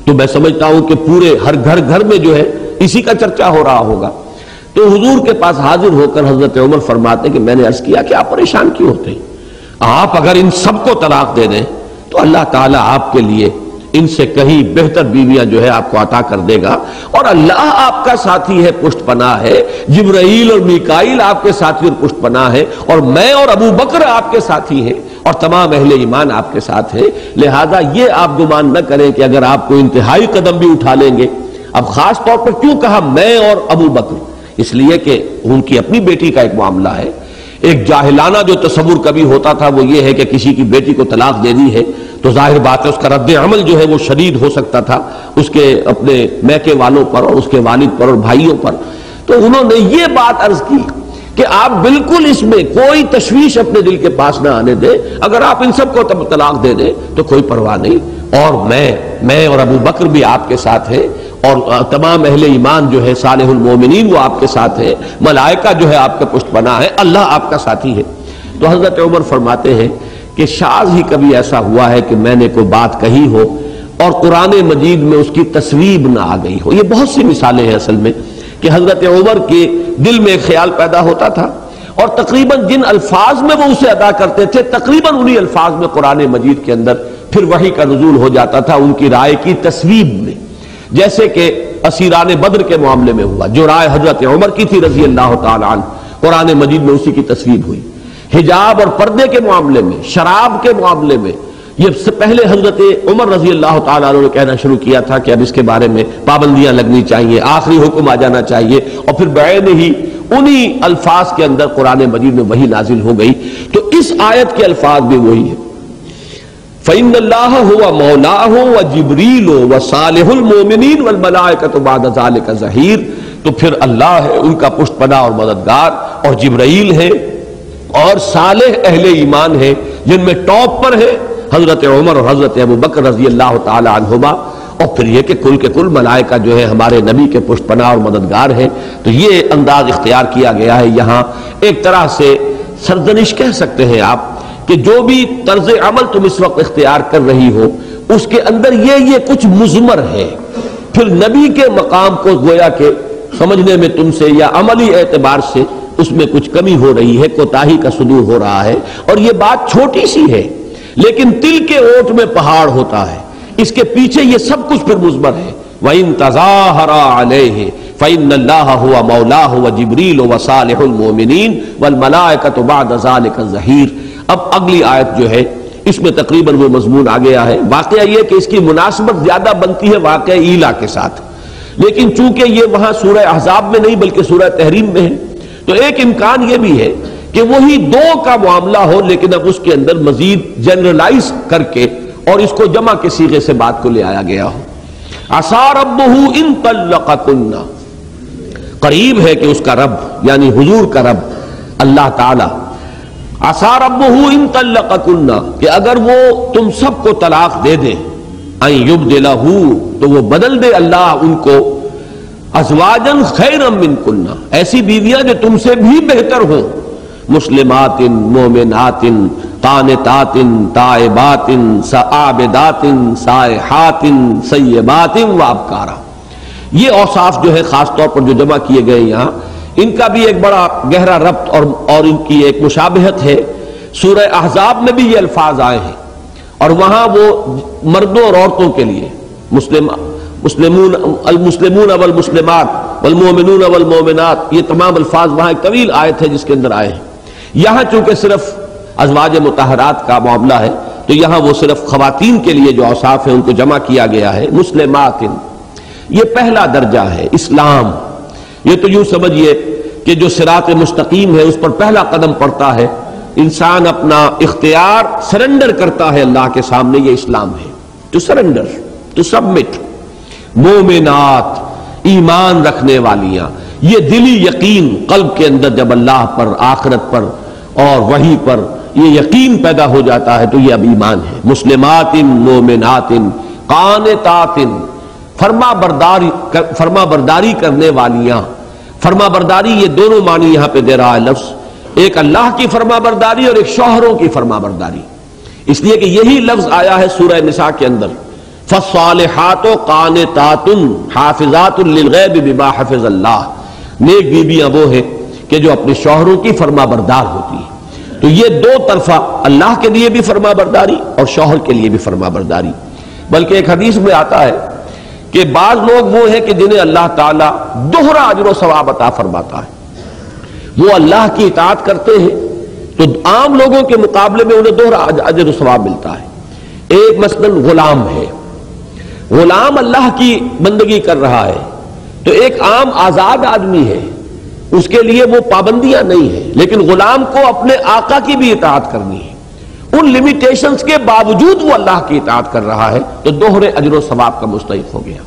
تو میں سمجھتا ہوں کہ پورے ہر گھر میں جو ہے اسی کا چرچا ہو رہا ہوگا۔ تو حضور کے پاس حاضر ہو کر حضرت عمر فرماتے کہ میں نے عرض کیا کہ آپ پریشان کیوں ہوتے ہیں؟ آپ اگر ان سب کو طلاق دے دیں تو اللہ تعالیٰ آپ کے لیے ان سے کہیں بہتر بیویاں جو ہے آپ کو عطا کر دے گا، اور اللہ آپ کا ساتھی ہے، پشت پناہ ہے، جبرائیل اور میکائیل آپ کے ساتھی اور پشت پناہ ہے، اور میں اور ابو بکر آپ کے ساتھی ہیں، اور تمام اہل ایمان آپ کے ساتھ ہیں۔ لہذا یہ آپ گمان نہ کریں کہ اگر آپ کو انتہائی قدم بھی اٹھا لیں گے۔ اب خاص طور پر کیوں کہا میں اور ابو بکر؟ اس لیے کہ ان کی اپنی بیٹی کا ایک معاملہ ہے۔ ایک جاہلانہ جو تصور کبھی ہوتا تھا وہ یہ ہے کہ کسی کی بیٹی کو طلاق دے دی ہے تو ظاہر بات ہے اس کا رد عمل جو ہے وہ شدید ہو سکتا تھا اس کے اپنے میکے والوں پر اور اس کے والد پر اور بھائیوں پر۔ تو انہوں نے یہ بات عرض کی کہ آپ بالکل اس میں کوئی تشویش اپنے دل کے پاس نہ آنے دیں، اگر آپ ان سب کو طلاق دے دیں تو کوئی پرواہ نہیں، اور میں اور ابو بکر بھی آپ کے ساتھ ہیں، اور تمام اہل ایمان جو ہے صالح المومنین وہ آپ کے ساتھ ہیں، ملائکہ جو ہے آپ کا پشت پناہ ہے، اللہ آپ کا ساتھی ہے۔ تو حضرت عمر فرماتے ہیں کہ شاذ ہی کبھی ایسا ہوا ہے کہ میں نے کوئی بات کہی ہو اور قرآن مجید میں اس کی تصویب نہ آ گئی ہو۔ یہ بہت سی مثالیں ہیں اصل میں کہ حضرت عمر کے دل میں ایک خیال پیدا ہوتا تھا اور تقریباً جن الفاظ میں وہ اسے ادا کرتے تھے تقریباً انہی الفاظ میں قرآن مجید کے اندر پھر وحی کا نزول ہو جاتا تھا ان کی رائے کی تصویب میں، جیسے کہ اسیران بدر کے معاملے میں ہوا، جو رائے حضرت عمر کی تھی رضی اللہ تعالی عنہ، قرآن مجید میں اسی کی تصویب ہوئی۔ حجاب اور پردے کے معاملے میں، شراب کے معاملے میں، یہ سے پہلے حضرت عمر رضی اللہ تعالیٰ عنہ نے کہنا شروع کیا تھا کہ اب اس کے بارے میں پابندیاں لگنی چاہیے، آخری حکم آ جانا چاہیے، اور پھر بعین ہی انہی الفاظ کے اندر قرآن مجید میں وہی نازل ہو گئی۔ تو اس آیت کے الفاظ بھی وہی ہے، فَإِنَّ اللَّهَ هُوَ مَوْلَاهُ وَجِبْرِيلُ وَصَالِحُ الْمُؤْمِنِينَ وَالْمَلَائِكَةُ بَعْدَ ذَلِكَ ظَهِيرٌ۔ تو پھر اللہ ہے ان کا پشت پناہ اور مددگار، اور جبرائیل ہے اور صالح اہل ایمان ہیں جن میں ٹاپ پر ہے حضرت عمر اور حضرت ابو بکر رضی اللہ تعالی عنہما، اور پھر یہ کہ کل کے کل ملائکہ جو ہے ہمارے نبی کے پشت پناہ اور مددگار ہیں۔ تو یہ انداز اختیار کیا گیا ہے یہاں، ایک طرح سے سرزنش کہہ سکتے ہیں آپ کہ جو بھی طرز عمل تم اس وقت اختیار کر رہی ہو اس کے اندر یہ کچھ مضمر ہے، پھر نبی کے مقام کو گویا کہ سمجھنے میں تم سے یا عملی اعتبار سے اس میں کچھ کمی ہو رہی ہے، کوتاہی کا صدور ہو رہا ہے، اور یہ بات چھوٹی سی ہے لیکن تل کے اوٹ میں پہاڑ ہوتا ہے، اس کے پیچھے یہ سب کچھ پھر مضمر ہے۔ وَإِن تَظَاهَرَ عَلَيْهِ فَإِنَّ اللَّهَ هُوَ مَوْلَاهُ وَجِبْرِيلُ وَصَالِحُ الْمُؤْمِنِينَ وَالْمَلَائِكَةُ بَعْدَ ذَلِكَ ظَهِيرٌ۔ اب اگلی آیت جو ہے اس میں تقریباً وہ مضمون آ گیا ہے۔ واقعہ یہ کہ اس کی مناسبت زیادہ بنتی ہے واقعہ ایلا کے ساتھ، لیکن چونکہ یہ وہاں سورہ احزاب میں نہیں بلکہ سورہ تحریم میں ہے تو ایک امکان یہ بھی ہے کہ وہی دو کا معاملہ ہو لیکن اب اس کے اندر مزید جنرلائز کر کے اور اس کو جمع کے صیغے سے بات کو لے آیا گیا ہو۔ عسیٰ ربہ ان طلقکن، قریب ہے کہ اس کا رب یعنی حضور کا رب اللہ تعالی، عسیٰ ربہ ان طلقکن، کہ اگر وہ تم سب کو طلاق دے دے، ان یبدلہ، تو وہ بدل دے اللہ ان کو ازواجن خیرا منکن، ایسی بیویاں جو تم سے بھی بہتر ہوں، مسلمات مومنات قانتات تائبات عابدات سائحات سیبات وابکارا۔ یہ اوصاف جو ہے خاص طور پر جو جمع کیے گئے یہاں، ان کا بھی ایک بڑا گہرا ربط اور ان کی ایک مشابہت ہے۔ سورہ احزاب میں بھی یہ الفاظ آئے ہیں اور وہاں وہ مردوں اور عورتوں کے لیے المسلمون والمسلمات والمؤمنون والمؤمنات، یہ تمام الفاظ وہاں ایک طویل آیت ہے جس کے اندر آئے ہیں۔ یہاں چونکہ صرف ازواج مطہرات کا معاملہ ہے تو یہاں وہ صرف خواتین کے لیے جو اوصاف ہیں ان کو جمع کیا گیا ہے مسلمات، یہ پہلا درجہ ہے اسلام۔ یہ تو یوں سمجھیے کہ جو صراط مستقیم ہے اس پر پہلا قدم پڑتا ہے، انسان اپنا اختیار سرنڈر کرتا ہے اللہ کے سامنے، یہ اسلام ہے۔ To surrender, to submit. مومنات، ایمان رکھنے والیاں، یہ دلی یقین قلب کے اندر جب اللہ پر، آخرت پر اور وحی پر یہ یقین پیدا ہو جاتا ہے تو یہ اب ایمان ہے۔ مسلمات مومنات قانتات، فرما برداری کرنے والیاں۔ فرما برداری یہ دونوں معنی یہاں پہ دے رہا ہے لفظ، ایک اللہ کی فرما برداری اور ایک شوہروں کی فرما برداری، اس لیے کہ یہی لفظ آیا ہے سورہ نساء کے اندر، فالصالحات قانتات حافظات للغیب بما حفظ اللہ۔ نیک بیویاں وہ ہیں کہ جو اپنے شوہروں کی فرما بردار ہوتی ہیں۔ تو یہ دو طرفہ، اللہ کے لیے بھی فرما برداری اور شوہر کے لیے بھی فرما برداری۔ بلکہ ایک حدیث میں آتا ہے کہ بعض لوگ وہ ہیں کہ جنہیں اللہ تعالیٰ دوہرا اجر و ثواب عطا فرماتا ہے، وہ اللہ کی اطاعت کرتے ہیں تو عام لوگوں کے مقابلے میں انہیں دوہرا اجر و ثواب ملتا ہے۔ ایک مثلاً غلام ہے، غلام اللہ کی بندگی کر رہا ہے، تو ایک عام آزاد آدمی ہے، اس کے لیے وہ پابندیاں نہیں ہیں، لیکن غلام کو اپنے آقا کی بھی اطاعت کرنی ہے، ان لمیٹیشنز کے باوجود وہ اللہ کی اطاعت کر رہا ہے تو دوہرے اجر و ثواب کا مستحق ہو گیا۔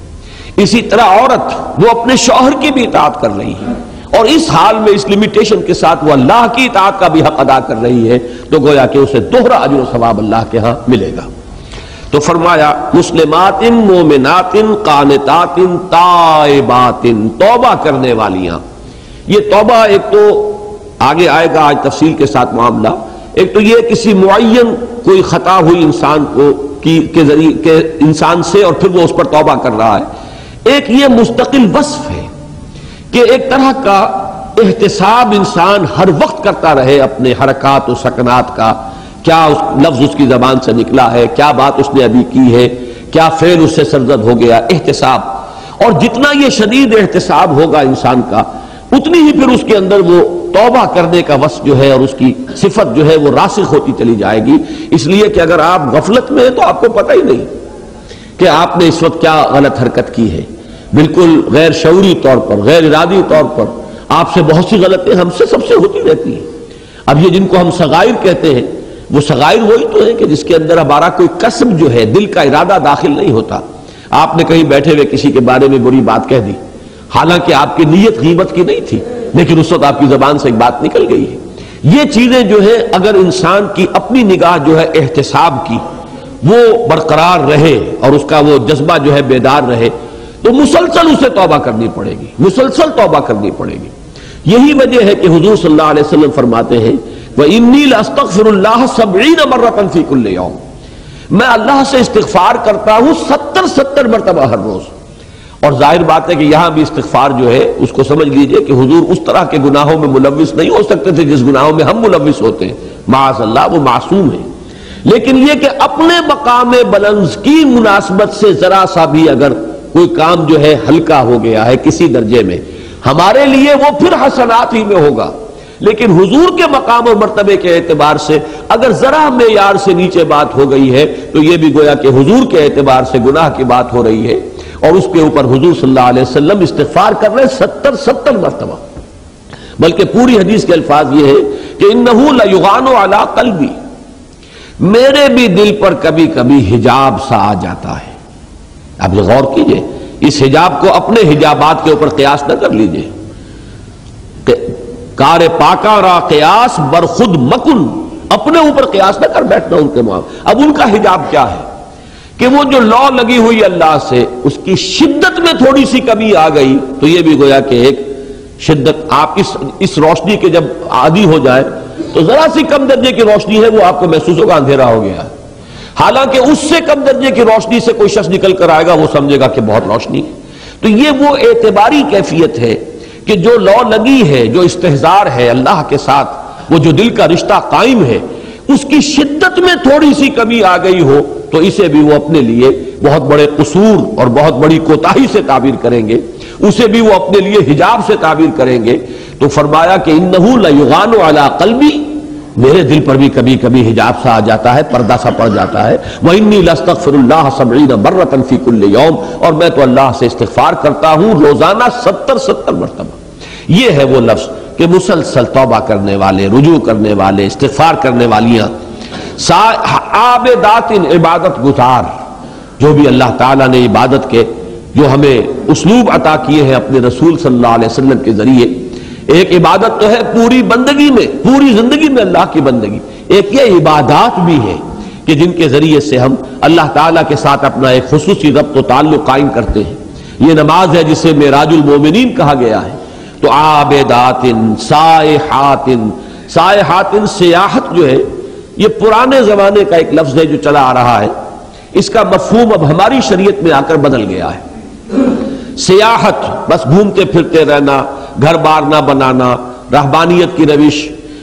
اسی طرح عورت وہ اپنے شوہر کی بھی اطاعت کر رہی ہے اور اس حال میں اس لمیٹیشن کے ساتھ وہ اللہ کی اطاعت کا بھی حق ادا کر رہی ہے، تو گویا کہ اسے دوہرا اجر و ثواب اللہ کے ہاں ملے گا۔ تو فرمایا مسلمات مومنات قانتات تائبات، توبہ کرنے والیاں۔ یہ توبہ ایک تو آگے آئے گا آج تفصیل کے ساتھ معاملہ، ایک تو یہ کسی معین کوئی خطا ہوئی انسان کو کے ذریعے کے انسان سے اور پھر وہ اس پر توبہ کر رہا ہے، ایک یہ مستقل وصف ہے کہ ایک طرح کا احتساب انسان ہر وقت کرتا رہے اپنے حرکات و سکنات کا، کیا لفظ اس کی زبان سے نکلا ہے، کیا بات اس نے ابھی کی ہے، کیا فعل اس سے سرزد ہو گیا، احتساب۔ اور جتنا یہ شدید احتساب ہوگا انسان کا اتنی ہی پھر اس کے اندر وہ توبہ کرنے کا وصف جو ہے اور اس کی صفت جو ہے وہ راسخ ہوتی چلی جائے گی۔ اس لیے کہ اگر آپ غفلت میں ہیں تو آپ کو پتہ ہی نہیں کہ آپ نے اس وقت کیا غلط حرکت کی ہے، بالکل غیر شعوری طور پر، غیر ارادی طور پر آپ سے بہت سی غلطیں ہم سے سب سے ہوتی رہتی ہیں۔ اب یہ جن کو ہم صغائر کہتے ہیں، وہ صغائر وہی تو ہیں کہ جس کے اندر ہمارا کوئی قصب جو ہے، دل کا ارادہ داخل نہیں ہوتا۔ آپ نے کہیں بیٹھے ہوئے کسی کے بارے میں بری بات کہہ دی، حالانکہ آپ کی نیت غیبت کی نہیں تھی، لیکن اس وقت آپ کی زبان سے ایک بات نکل گئی ہے۔ یہ چیزیں جو ہے اگر انسان کی اپنی نگاہ جو ہے احتساب کی وہ برقرار رہے اور اس کا وہ جذبہ جو ہے بیدار رہے تو مسلسل اسے توبہ کرنی پڑے گی، مسلسل توبہ کرنی پڑے گی۔ یہی وجہ ہے کہ حضور صلی اللہ علیہ وسلم فرماتے ہیں وَإِنِّي لَأَسْتَغْفِرُ اللَّهَ 70 مرة فِي كُلِّ يَوْمٍ، میں اللہ سے استغفار کرتا ہوں 70 مرتبہ ہر روز۔ اور ظاہر بات ہے کہ یہاں بھی استغفار جو ہے اس کو سمجھ لیجئے کہ حضور اس طرح کے گناہوں میں ملوث نہیں ہو سکتے تھے جس گناہوں میں ہم ملوث ہوتے ہیں، معاذ اللہ، وہ معصوم ہے۔ لیکن یہ کہ اپنے مقام بلند کی مناسبت سے ذرا سا بھی اگر کوئی کام جو ہے ہلکا ہو گیا ہے کسی درجے میں، ہمارے لیے وہ پھر حسنات ہی میں ہوگا، لیکن حضور کے مقام اور مرتبے کے اعتبار سے اگر ذرا معیار سے نیچے بات ہو گئی ہے تو یہ بھی گویا کہ حضور کے اعتبار سے گناہ کی بات ہو رہی ہے، اور اس کے اوپر حضور صلی اللہ علیہ وسلم استغفار کر رہے 70 مرتبہ۔ بلکہ پوری حدیث کے الفاظ یہ ہے کہ انہ لیغان علی قلبی، میرے بھی دل پر کبھی کبھی حجاب سا آ جاتا ہے۔ اب یہ غور کیجئے، اس حجاب کو اپنے حجابات کے اوپر قیاس نہ کر لیجئے، کار پاکا را قیاس بر خود مکن، اپنے اوپر قیاس نہ کر بیٹھنا ان کے معاملے۔ اب ان کا حجاب کیا ہے کہ وہ جو لو لگی ہوئی اللہ سے اس کی شدت میں تھوڑی سی کمی آ گئی تو یہ بھی گویا کہ ایک شدت، آپ اس روشنی کے جب عادی ہو جائے تو ذرا سی کم درجے کی روشنی ہے وہ آپ کو محسوس ہوگا اندھیرا ہو گیا، حالانکہ اس سے کم درجے کی روشنی سے کوئی شخص نکل کر آئے گا وہ سمجھے گا کہ بہت روشنی ہے۔ تو یہ وہ اعتباری کیفیت ہے کہ جو لو لگی ہے، جو استحضار ہے اللہ کے ساتھ، وہ جو دل کا رشتہ قائم ہے، اس کی شدت میں تھوڑی سی کمی آ گئی ہو تو اسے بھی وہ اپنے لیے بہت بڑے قصور اور بہت بڑی کوتاہی سے تعبیر کریں گے، اسے بھی وہ اپنے لیے حجاب سے تعبیر کریں گے۔ تو فرمایا کہ انہ لیغان علی قلبی، میرے دل پر بھی کبھی کبھی حجاب سا آ جاتا ہے، پردہ سا پڑ جاتا ہے۔ وَإِنِّي لَأَسْتَغْفِرُ اللَّهَ 70 مَرَّةً فِي كُلِّ يَوْمٍ، اور میں تو اللہ سے استغفار کرتا ہوں روزانہ 70 مرتبہ۔ یہ ہے وہ لفظ کہ مسلسل توبہ کرنے والے، رجوع کرنے والے، استغفار کرنے والیاں، عابدات عبادت گزار، جو بھی اللہ تعالیٰ نے عبادت کے جو ہمیں اسلوب عطا کیے ہیں اپنے رسول صلی اللہ علیہ وسلم کے ذریعے۔ ایک عبادت تو ہے پوری بندگی میں، پوری زندگی میں اللہ کی بندگی، ایک یہ عبادات بھی ہے کہ جن کے ذریعے سے ہم اللہ تعالیٰ کے ساتھ اپنا ایک خصوصی ربط و تعلق قائم کرتے ہیں۔ یہ نماز ہے جسے معراج المومنین کہا گیا ہے۔ تو عابدات سائحات، سائحات سیاحت جو ہے یہ پرانے زمانے کا ایک لفظ ہے جو چلا آ رہا ہے، اس کا مفہوم اب ہماری شریعت میں آ کر بدل گیا ہے۔ سیاحت بس گھومتے پھرتے رہنا، گھر بار نہ بنانا، رہبانیت کی روش،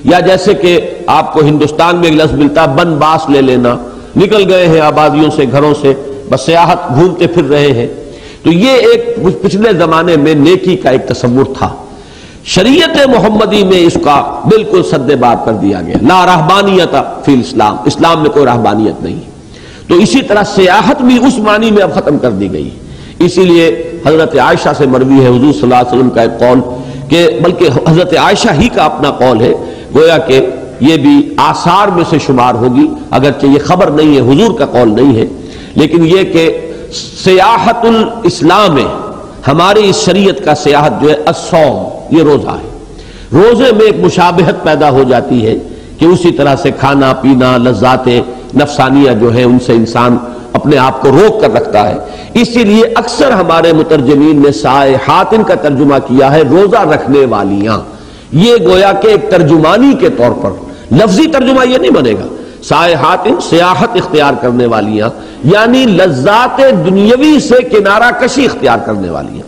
یا جیسے کہ آپ کو ہندوستان میں ایک لفظ ملتا ہے بن باس لے لینا، نکل گئے ہیں آبادیوں سے، گھروں سے، بس سیاحت، گھومتے پھر رہے ہیں۔ تو یہ ایک پچھلے زمانے میں نیکی کا ایک تصور تھا۔ شریعت محمدی میں اس کا بالکل سد بات کر دیا گیا، لا رہبانیت فی الاسلام، اسلام میں کوئی رہبانیت نہیں۔ تو اسی طرح سیاحت بھی اس معنی میں اب ختم کر دی گئی۔ اسی لیے حضرت عائشہ سے مروی ہے حضور صلی اللہ علیہ وسلم کا ایک قول، کہ بلکہ حضرت عائشہ ہی کا اپنا قول ہے، گویا کہ یہ بھی آثار میں سے شمار ہوگی، اگرچہ یہ خبر نہیں ہے، حضور کا قول نہیں ہے، لیکن یہ کہ سیاحت الاسلام ہے، ہماری اس شریعت کا سیاحت جو ہے الصوم، یہ روزہ ہے۔ روزے میں ایک مشابہت پیدا ہو جاتی ہے کہ اسی طرح سے کھانا پینا، لذات نفسانیہ جو ہے ان سے انسان اپنے آپ کو روک کر رکھتا ہے۔ اسی لیے اکثر ہمارے مترجمین نے سائحات کا ترجمہ کیا ہے روزہ رکھنے والیاں۔ یہ گویا کہ ایک ترجمانی کے طور پر، لفظی ترجمہ یہ نہیں بنے گا۔ سائحات سیاحت اختیار کرنے والیاں یعنی لذات دنیاوی سے کنارہ کشی اختیار کرنے والیاں،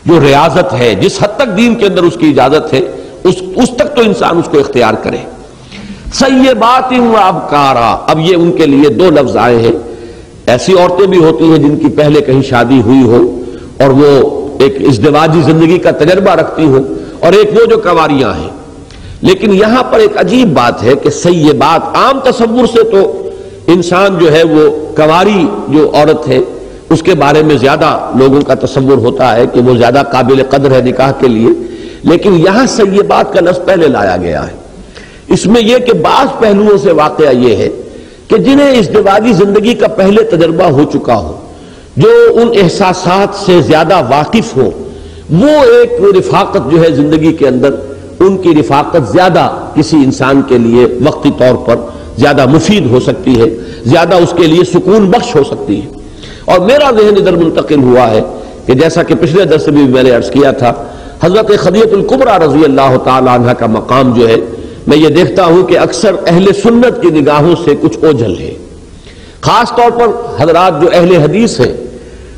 جو ریاضت ہے، جس حد تک دین کے اندر اس کی اجازت ہے اس تک تو انسان اس کو اختیار کرے۔ سیبات و ابکارا، اب یہ ان کے لیے دو لفظ آئے ہیں۔ ایسی عورتیں بھی ہوتی ہیں جن کی پہلے کہیں شادی ہوئی ہو اور وہ ایک ازدواجی زندگی کا تجربہ رکھتی ہو، اور ایک وہ جو کنواریاں ہیں۔ لیکن یہاں پر ایک عجیب بات ہے کہ سیبات، عام تصور سے تو انسان جو ہے وہ کنواری جو عورت ہے اس کے بارے میں زیادہ لوگوں کا تصور ہوتا ہے کہ وہ زیادہ قابل قدر ہے نکاح کے لیے، لیکن یہاں سیبات کا لفظ پہلے لایا گیا ہے۔ اس میں یہ کہ بعض پہلوؤں سے واقعہ یہ ہے کہ جنہیں ازدواجی زندگی کا پہلے تجربہ ہو چکا ہو، جو ان احساسات سے زیادہ واقف ہو، وہ ایک رفاقت جو ہے زندگی کے اندر، ان کی رفاقت زیادہ کسی انسان کے لیے وقتی طور پر زیادہ مفید ہو سکتی ہے، زیادہ اس کے لیے سکون بخش ہو سکتی ہے۔ اور میرا ذہن ادھر منتقل ہوا ہے کہ جیسا کہ پچھلے درس میں بھی میں نے عرض کیا تھا، حضرت خدیجہ الکبریٰ رضی اللہ تعالی عنہ کا مقام جو ہے، میں یہ دیکھتا ہوں کہ اکثر اہل سنت کی نگاہوں سے کچھ اوجھل ہے۔ خاص طور پر حضرات جو اہل حدیث ہیں،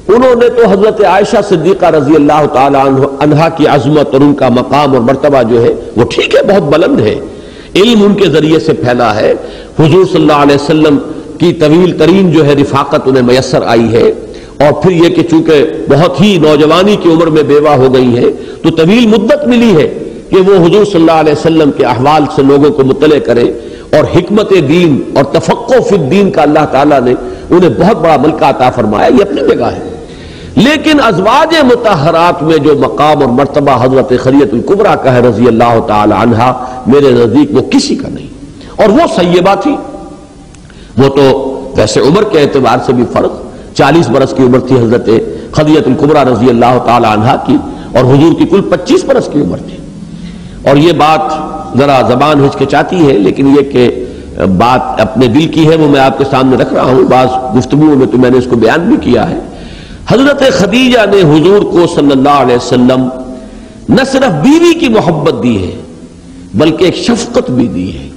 انہوں نے تو حضرت عائشہ صدیقہ رضی اللہ تعالی عنہا کی عظمت اور ان کا مقام اور مرتبہ جو ہے وہ ٹھیک ہے، بہت بلند ہے، علم ان کے ذریعے سے پھیلا ہے، حضور صلی اللہ علیہ وسلم کی طویل ترین جو ہے رفاقت انہیں میسر آئی ہے، اور پھر یہ کہ چونکہ بہت ہی نوجوانی کی عمر میں بیوہ ہو گئی ہے تو طویل مدت ملی ہے کہ وہ حضور صلی اللہ علیہ وسلم کے احوال سے لوگوں کو مطلع کرے، اور حکمت دین اور تفقہ فی الدین کا اللہ تعالیٰ نے انہیں بہت بڑا ملکہ عطا فرمایا، یہ اپنی جگہ ہے۔ لیکن ازواج مطہرات میں جو مقام اور مرتبہ حضرت خدیجہ الکبریٰ کا ہے رضی اللہ تعالی عنہا، میرے نزدیک وہ کسی کا نہیں، اور وہ سیبہ تھی۔ وہ تو ویسے عمر کے اعتبار سے بھی فرق، 40 برس کی عمر تھی حضرت خدیجہ الکبریٰ رضی اللہ تعالی عنہا کی، اور حضور کی کل 25 برس کی عمر تھی۔ اور یہ بات ذرا زبان ہچکچاتی ہے، لیکن یہ کہ بات اپنے دل کی ہے وہ میں آپ کے سامنے رکھ رہا ہوں، بعض گفتگو میں تو میں نے اس کو بیان بھی کیا ہے۔ حضرت خدیجہ نے حضور کو صلی اللہ علیہ وسلم نہ صرف بیوی کی محبت دی ہے بلکہ ایک شفقت بھی دی ہے۔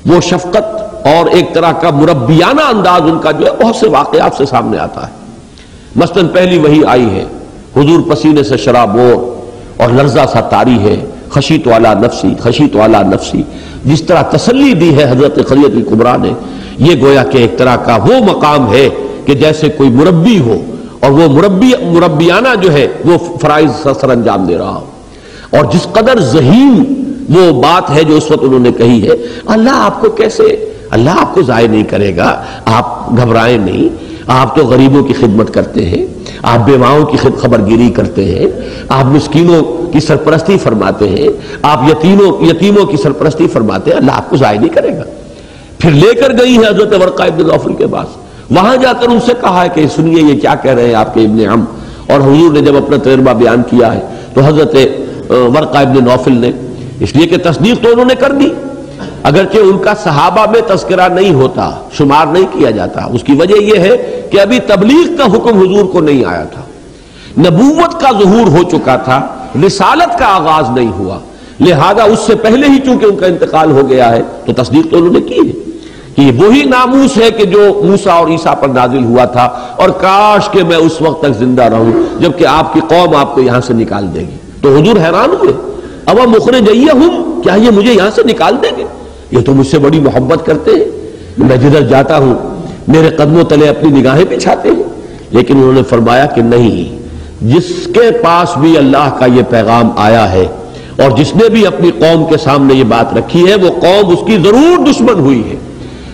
وہ شفقت اور ایک طرح کا مربیانہ انداز ان کا جو ہے بہت سے واقعات سے سامنے آتا ہے۔ مثلاً پہلی وحی آئی ہے، حضور پسینے سے شرابور اور لرزہ سا طاری ہے، خشیت علی نفسی خشیت علی نفسی، جس طرح تسلی دی ہے حضرت خدیجہ الکبریٰ نے، یہ گویا کہ ایک طرح کا وہ مقام ہے کہ جیسے کوئی مربی ہو اور وہ مربیانہ جو ہے وہ فرائض سر انجام دے رہا ہو، اور جس قدر ذہین وہ بات ہے جو اس وقت انہوں نے کہی ہے، اللہ آپ کو کیسے، اللہ آپ کو ضائع نہیں کرے گا، آپ گھبرائیں نہیں، آپ تو غریبوں کی خدمت کرتے ہیں، آپ بیواؤں کی خبرگیری کرتے ہیں، آپ مسکینوں کی سرپرستی فرماتے ہیں، آپ یتیموں کی سرپرستی فرماتے ہیں، اللہ آپ کو ضائع نہیں کرے گا۔ پھر لے کر گئی ہے حضرت ورقہ ابن نوفل کے پاس، وہاں جا کر ان سے کہا ہے کہ سنیے یہ کیا کہہ رہے ہیں آپ کے ابن عم، اور حضور نے جب اپنا تجربہ بیان کیا ہے تو حضرت ورقہ ابن نوفل نے، اس لیے کہ تصدیق تو انہوں نے کر دی، اگرچہ ان کا صحابہ میں تذکرہ نہیں ہوتا، شمار نہیں کیا جاتا، اس کی وجہ یہ ہے کہ ابھی تبلیغ کا حکم حضور کو نہیں آیا تھا، نبوت کا ظہور ہو چکا تھا، رسالت کا آغاز نہیں ہوا، لہذا اس سے پہلے ہی چونکہ ان کا انتقال ہو گیا ہے تو تصدیق تو انہوں نے کی ہے کہ وہی ناموس ہے کہ جو موسیٰ اور عیسیٰ پر نازل ہوا تھا، اور کاش کہ میں اس وقت تک زندہ رہوں جبکہ آپ کی قوم آپ کو یہاں سے نکال دے گی۔ تو حضور حیران ہوئے، اب مخرجیہم، کیا یہ مجھے یہاں سے نکال دیں گے؟ یہ تو مجھ سے بڑی محبت کرتے ہیں، میں جدھر جاتا ہوں میرے قدموں تلے اپنی نگاہیں بچھاتے ہیں۔ لیکن انہوں نے فرمایا کہ نہیں، جس کے پاس بھی اللہ کا یہ پیغام آیا ہے اور جس نے بھی اپنی قوم کے سامنے یہ بات رکھی ہے، وہ قوم اس کی ضرور دشمن ہوئی ہے،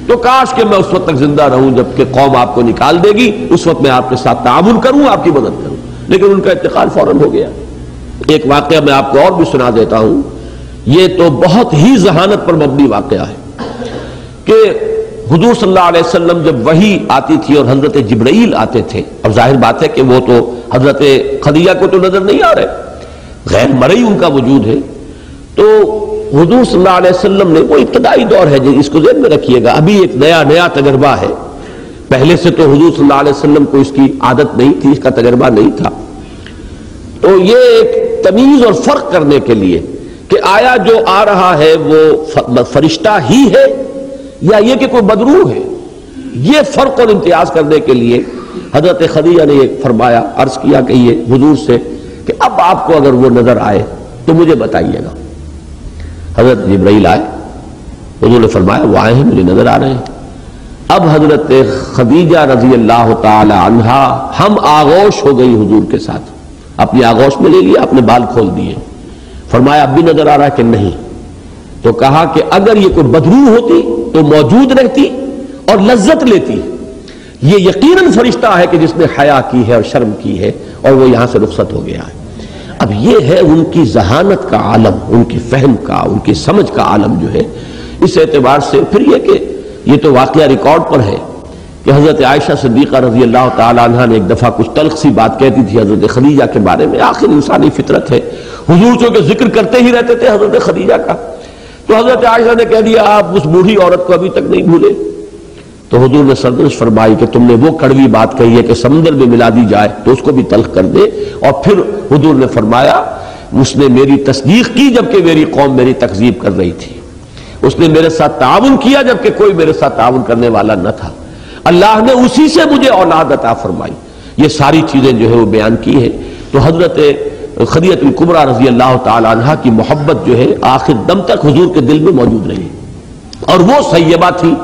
تو کاش کہ میں اس وقت تک زندہ رہوں جبکہ قوم آپ کو نکال دے گی، اس وقت میں آپ کے ساتھ تعاون کروں، آپ کی مدد کروں۔ لیکن ان کا انتقال فوراً ہو گیا۔ ایک واقعہ میں آپ کو اور بھی سنا دیتا ہوں، یہ تو بہت ہی ذہانت پر مبنی واقعہ ہے کہ حضور صلی اللہ علیہ وسلم جب وحی آتی تھی اور حضرت جبرائیل آتے تھے، اب ظاہر بات ہے کہ وہ تو حضرت خدیجہ کو تو نظر نہیں آ رہے، غیر مرئی ان کا وجود ہے، تو حضور صلی اللہ علیہ وسلم نے، وہ ابتدائی دور ہے جی، اس کو ذہن میں رکھیے گا، ابھی ایک نیا تجربہ ہے، پہلے سے تو حضور صلی اللہ علیہ وسلم کو اس کی عادت نہیں تھی، اس کا تجربہ نہیں تھا، تو یہ ایک تمیز اور فرق کرنے کے لیے کہ آیا جو آ رہا ہے وہ فرشتہ ہی ہے یا یہ کہ کوئی بدروح ہے، یہ فرق اور امتیاز کرنے کے لیے حضرت خدیجہ نے یہ فرمایا، عرض کیا کہ یہ حضور سے کہ اب آپ کو اگر وہ نظر آئے تو مجھے بتائیے گا۔ حضرت جبرائیل آئے، حضور نے فرمایا وہ آئے ہیں، مجھے نظر آ رہے ہیں۔ اب حضرت خدیجہ رضی اللہ تعالی عنہا ہم آغوش ہو گئی حضور کے ساتھ، اپنی آغوش میں لے لیا، اپنے بال کھول دیے، فرمایا اب بھی نظر آ رہا ہے کہ نہیں؟ تو کہا کہ اگر یہ کوئی بدروح ہوتی تو موجود رہتی اور لذت لیتی، یہ یقیناً فرشتہ ہے کہ جس نے حیا کی ہے اور شرم کی ہے اور وہ یہاں سے رخصت ہو گیا ہے۔ اب یہ ہے ان کی ذہانت کا عالم، ان کی فہم کا، ان کی سمجھ کا عالم جو ہے۔ اس اعتبار سے پھر یہ کہ یہ تو واقعہ ریکارڈ پر ہے کہ حضرت عائشہ صدیقہ رضی اللہ تعالی عنہا نے ایک دفعہ کچھ تلخ سی بات کہتی تھی حضرت خدیجہ کے بارے میں، آخر انسانی فطرت ہے، حضور چونکہ ذکر کرتے ہی رہتے تھے حضرت خدیجہ کا، تو حضرت عائشہ نے کہہ دیا آپ اس بوڑھی عورت کو ابھی تک نہیں بھولے؟ تو حضور نے سرزنش فرمائی کہ تم نے وہ کڑوی بات کہی ہے کہ سمندر میں ملا دی جائے تو اس کو بھی تلخ کر دے، اور پھر حضور نے فرمایا اس نے میری تصدیق کی جبکہ میری قوم میری تکذیب کر رہی تھی، اس نے میرے ساتھ تعاون کیا جبکہ کوئی میرے ساتھ تعاون کرنے والا نہ تھا، اللہ نے اسی سے مجھے اولاد عطا فرمائی۔ یہ ساری چیزیں جو ہے وہ بیان کی ہے۔ تو حضرت خدیجہ الکبریٰ رضی اللہ تعالی عنہا کی محبت جو ہے آخر دم تک حضور کے دل میں موجود رہی، اور وہ سیبہ تھی۔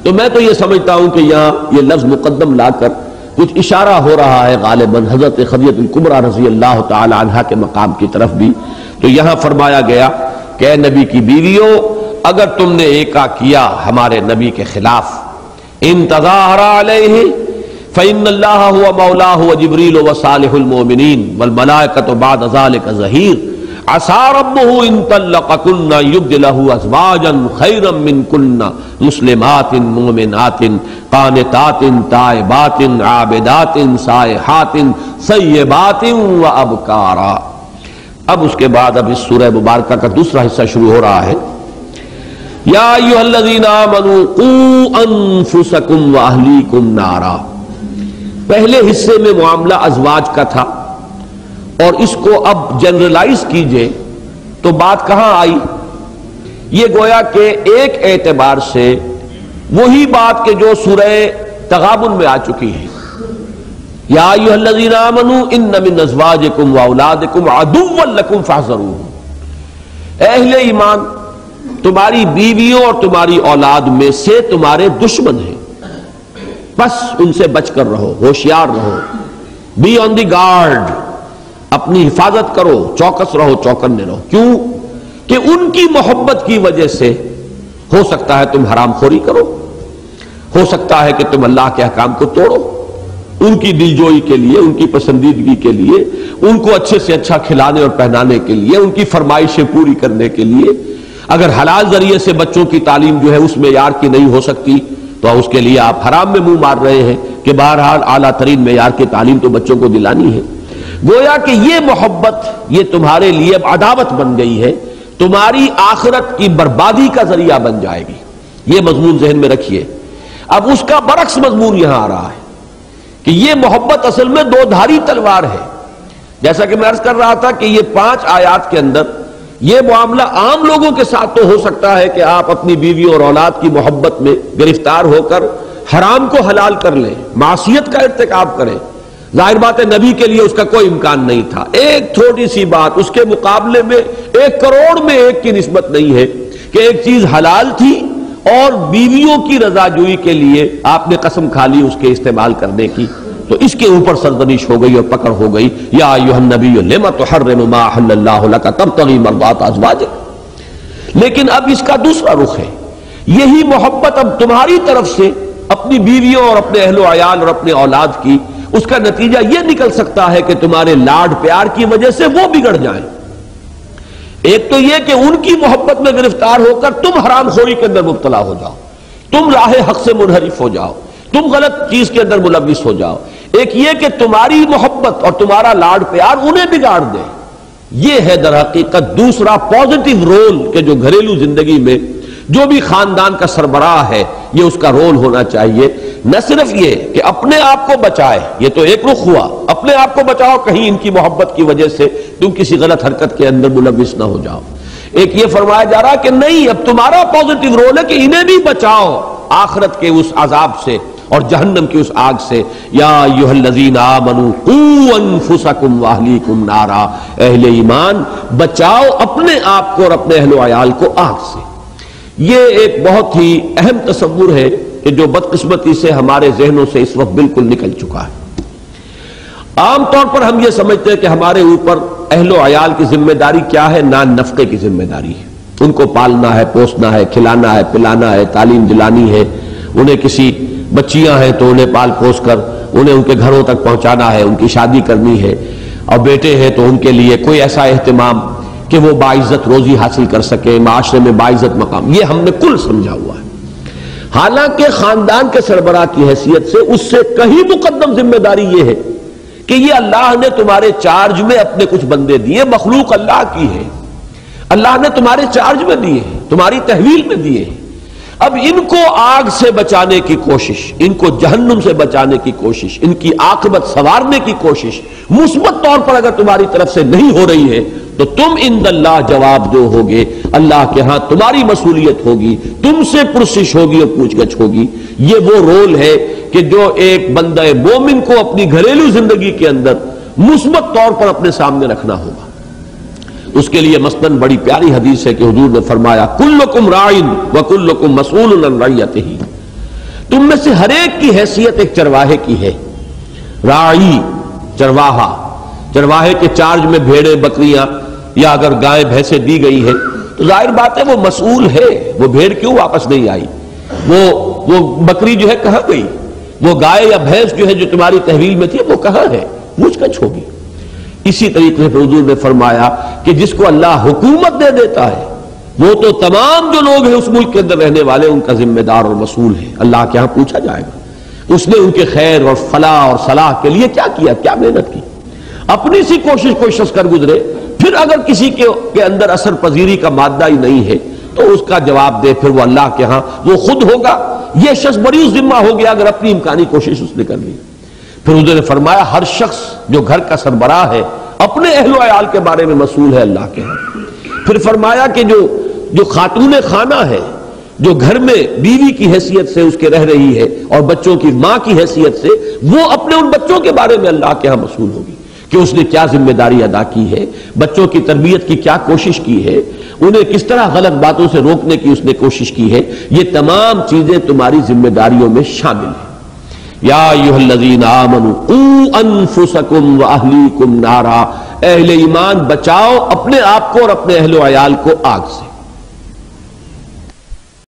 تو میں تو یہ سمجھتا ہوں کہ یہاں یہ لفظ مقدم لا کر کچھ اشارہ ہو رہا ہے غالباً حضرت خدیجہ الکبریٰ رضی اللہ تعالی عنہا کے مقام کی طرف بھی۔ تو یہاں فرمایا گیا کہ اے نبی کی بیویوں، اگر تم نے ایکا کیا ہمارے نبی کے خلاف، ان تظاہر علیہ فإن اللہ هو مولاہ وجبریل وصالح المؤمنین والملائکۃ بعد ذلک ظہیر، عسى ربہ ان طلقکن یبدلہ ازواجا خیرا منکن مسلمات مؤمنات قانتات تائبات عابدات سائحات ثیبات وابکارا۔ اب اس کے بعد اب اس سورہ مبارکہ کا دوسرا حصہ شروع ہو رہا ہے۔ یا ایھا الذین آمنوا قوا انفسکم واہلیکم نارا۔ پہلے حصے میں معاملہ ازواج کا تھا، اور اس کو اب جنرلائز کیجئے تو بات کہاں آئی؟ یہ گویا کہ ایک اعتبار سے وہی بات کہ جو سورہ تغابن میں آ چکی ہے، یا ایھا الذین آمنوا ان من ازواجکم واولادکم عدوا لکم فاحذروہ۔ اے اہل ایمان، تمہاری بیویوں اور تمہاری اولاد میں سے تمہارے دشمن ہیں، بس ان سے بچ کر رہو، ہوشیار رہو، بی آن دی گارڈ، اپنی حفاظت کرو، چوکس رہو، چوکنے رہو۔ کیوں؟ کہ ان کی محبت کی وجہ سے ہو سکتا ہے تم حرام خوری کرو، ہو سکتا ہے کہ تم اللہ کے احکام کو توڑو، ان کی دلجوئی کے لیے، ان کی پسندیدگی کے لیے، ان کو اچھے سے اچھا کھلانے اور پہنانے کے لیے، ان کی فرمائشیں پوری کرنے کے لیے، اگر حلال ذریعے سے بچوں کی تعلیم جو ہے اس معیار کی نہیں ہو سکتی تو اس کے لیے آپ حرام میں منہ مار رہے ہیں کہ بہرحال اعلیٰ ترین معیار کی تعلیم تو بچوں کو دلانی ہے۔ گویا کہ یہ محبت یہ تمہارے لیے اب عداوت بن گئی ہے، تمہاری آخرت کی بربادی کا ذریعہ بن جائے گی۔ یہ مضمون ذہن میں رکھیے۔ اب اس کا برعکس مضمون یہاں آ رہا ہے کہ یہ محبت اصل میں دو دھاری تلوار ہے۔ جیسا کہ میں عرض کر رہا تھا کہ یہ 5 آیات کے اندر یہ معاملہ عام لوگوں کے ساتھ تو ہو سکتا ہے کہ آپ اپنی بیوی اور اولاد کی محبت میں گرفتار ہو کر حرام کو حلال کر لیں، معصیت کا ارتکاب کریں۔ ظاہر بات ہے نبی کے لیے اس کا کوئی امکان نہیں تھا۔ ایک تھوڑی سی بات اس کے مقابلے میں 1 کروڑ میں 1 کی نسبت نہیں ہے کہ ایک چیز حلال تھی اور بیویوں کی رضا جوئی کے لیے آپ نے قسم کھا لی اس کے استعمال کرنے کی، تو اس کے اوپر سرزنش ہو گئی اور پکڑ ہو گئی۔ یا ایھا النبی لم تحرم ما احل اللہ لک تبتغی مرضات ازواجک۔ لیکن اب اس کا دوسرا رخ ہے، یہی محبت اب تمہاری طرف سے اپنی بیویوں اور اپنے اہل و عیال اور اپنے اولاد کی، اس کا نتیجہ یہ نکل سکتا ہے کہ تمہارے لاڈ پیار کی وجہ سے وہ بگڑ جائیں۔ ایک تو یہ کہ ان کی محبت میں گرفتار ہو کر تم حرام خوری کے اندر مبتلا ہو جاؤ، تم راہ حق سے منحرف ہو جاؤ، تم غلط چیز کے اندر ملوث ہو جاؤ۔ ایک یہ کہ تمہاری محبت اور تمہارا لاڈ پیار انہیں بگاڑ دے۔ یہ ہے در حقیقت دوسرا پازیٹیو رول کہ جو گھریلو زندگی میں جو بھی خاندان کا سربراہ ہے یہ اس کا رول ہونا چاہیے۔ نہ صرف یہ کہ اپنے آپ کو بچائے، یہ تو ایک رخ ہوا، اپنے آپ کو بچاؤ کہیں ان کی محبت کی وجہ سے تم کسی غلط حرکت کے اندر ملوث نہ ہو جاؤ۔ ایک یہ فرمایا جا رہا کہ نہیں، اب تمہارا پازیٹیو رول ہے کہ انہیں بھی بچاؤ آخرت کے اس عذاب سے اور جہنم کی اس آگ سے۔ یا ایھا الذین آمنوا قوا انفسکم واہلیکم نارا، اہل ایمان بچاؤ اپنے آپ کو اور اپنے اہل و عیال کو آگ سے۔ یہ ایک بہت ہی اہم تصور ہے کہ جو بدقسمتی سے ہمارے ذہنوں سے اس وقت بالکل نکل چکا ہے۔ عام طور پر ہم یہ سمجھتے ہیں کہ ہمارے اوپر اہل و عیال کی ذمہ داری کیا ہے؟ نان نفقے کی ذمہ داری ہے، ان کو پالنا ہے، پوسنا ہے، کھلانا ہے، پلانا ہے، تعلیم دلانی ہے، انہیں کسی بچیاں ہیں تو انہیں پال پوس کر انہیں ان کے گھروں تک پہنچانا ہے، ان کی شادی کرنی ہے، اور بیٹے ہیں تو ان کے لیے کوئی ایسا اہتمام کہ وہ باعزت روزی حاصل کر سکے، معاشرے میں باعزت مقام، یہ ہم نے کل سمجھا ہوا ہے۔ حالانکہ خاندان کے سربراہ کی حیثیت سے اس سے کہیں مقدم ذمہ داری یہ ہے کہ یہ اللہ نے تمہارے چارج میں اپنے کچھ بندے دیے، مخلوق اللہ کی ہے، اللہ نے تمہارے چارج میں دیے ہیں، تمہاری تحویل میں دیے ہیں۔ اب ان کو آگ سے بچانے کی کوشش، ان کو جہنم سے بچانے کی کوشش، ان کی عاقبت سنوارنے کی کوشش مثبت طور پر اگر تمہاری طرف سے نہیں ہو رہی ہے تو تم عند اللہ جواب دو ہوگے، اللہ کے ہاں تمہاری مسئولیت ہوگی، تم سے پرسش ہوگی اور پوچھ گچھ ہوگی۔ یہ وہ رول ہے کہ جو ایک بندہ مومن کو اپنی گھریلو زندگی کے اندر مثبت طور پر اپنے سامنے رکھنا ہوگا۔ اس کے لیے مثلاً بڑی پیاری حدیث ہے کہ حضور نے فرمایا کلکم راعٍ وکلکم مسئول عن رعیتہ، تم میں سے ہر ایک کی حیثیت ایک چرواہے کی ہے۔ راعی چرواہا، چرواہے کے چارج میں بھیڑیں بکریاں یا اگر گائے بھینسیں دی گئی ہے تو ظاہر بات ہے وہ مسئول ہے، وہ بھیڑ کیوں واپس نہیں آئی، وہ بکری جو ہے کہاں گئی، وہ گائے یا بھینس جو ہے جو تمہاری تحویل میں تھی وہ کہاں ہے، پوچھ گچھ ہوگی۔ اسی طریقے سے حضور نے فرمایا کہ جس کو اللہ حکومت دے دیتا ہے وہ تو تمام جو لوگ ہیں اس ملک کے اندر رہنے والے ان کا ذمہ دار اور مسئول ہے، اللہ کے ہاں پوچھا جائے گا اس نے ان کے خیر اور فلاح اور صلاح کے لیے کیا کیا، کیا محنت کی۔ اپنی سی کوشش کوئی شخص کر گزرے، پھر اگر کسی کے اندر اثر پذیری کا مادہ ہی نہیں ہے تو اس کا جواب دے، پھر وہ اللہ کے ہاں وہ خود ہوگا۔ یہ شخص بڑی ذمہ ہو گیا اگر اپنی امکانی کوشش اس نے کر لی۔ پھر حضور نے فرمایا ہر شخص جو گھر کا سربراہ ہے اپنے اہل و عیال کے بارے میں مسئول ہے اللہ کے ہاں۔ پھر فرمایا کہ جو خاتون خانہ ہے، جو گھر میں بیوی کی حیثیت سے اس کے رہ رہی ہے اور بچوں کی ماں کی حیثیت سے، وہ اپنے ان بچوں کے بارے میں اللہ کے ہاں مسئول ہوگی کہ اس نے کیا ذمہ داری ادا کی ہے، بچوں کی تربیت کی کیا کوشش کی ہے، انہیں کس طرح غلط باتوں سے روکنے کی اس نے کوشش کی ہے۔ یہ تمام چیزیں تمہاری ذمہ داریوں میں شامل ہیں۔ یا ایھا الذین آمنوا قوا انفسکم واہلیکم نارا، اہل ایمان بچاؤ اپنے آپ کو اور اپنے اہل و عیال کو آگ سے۔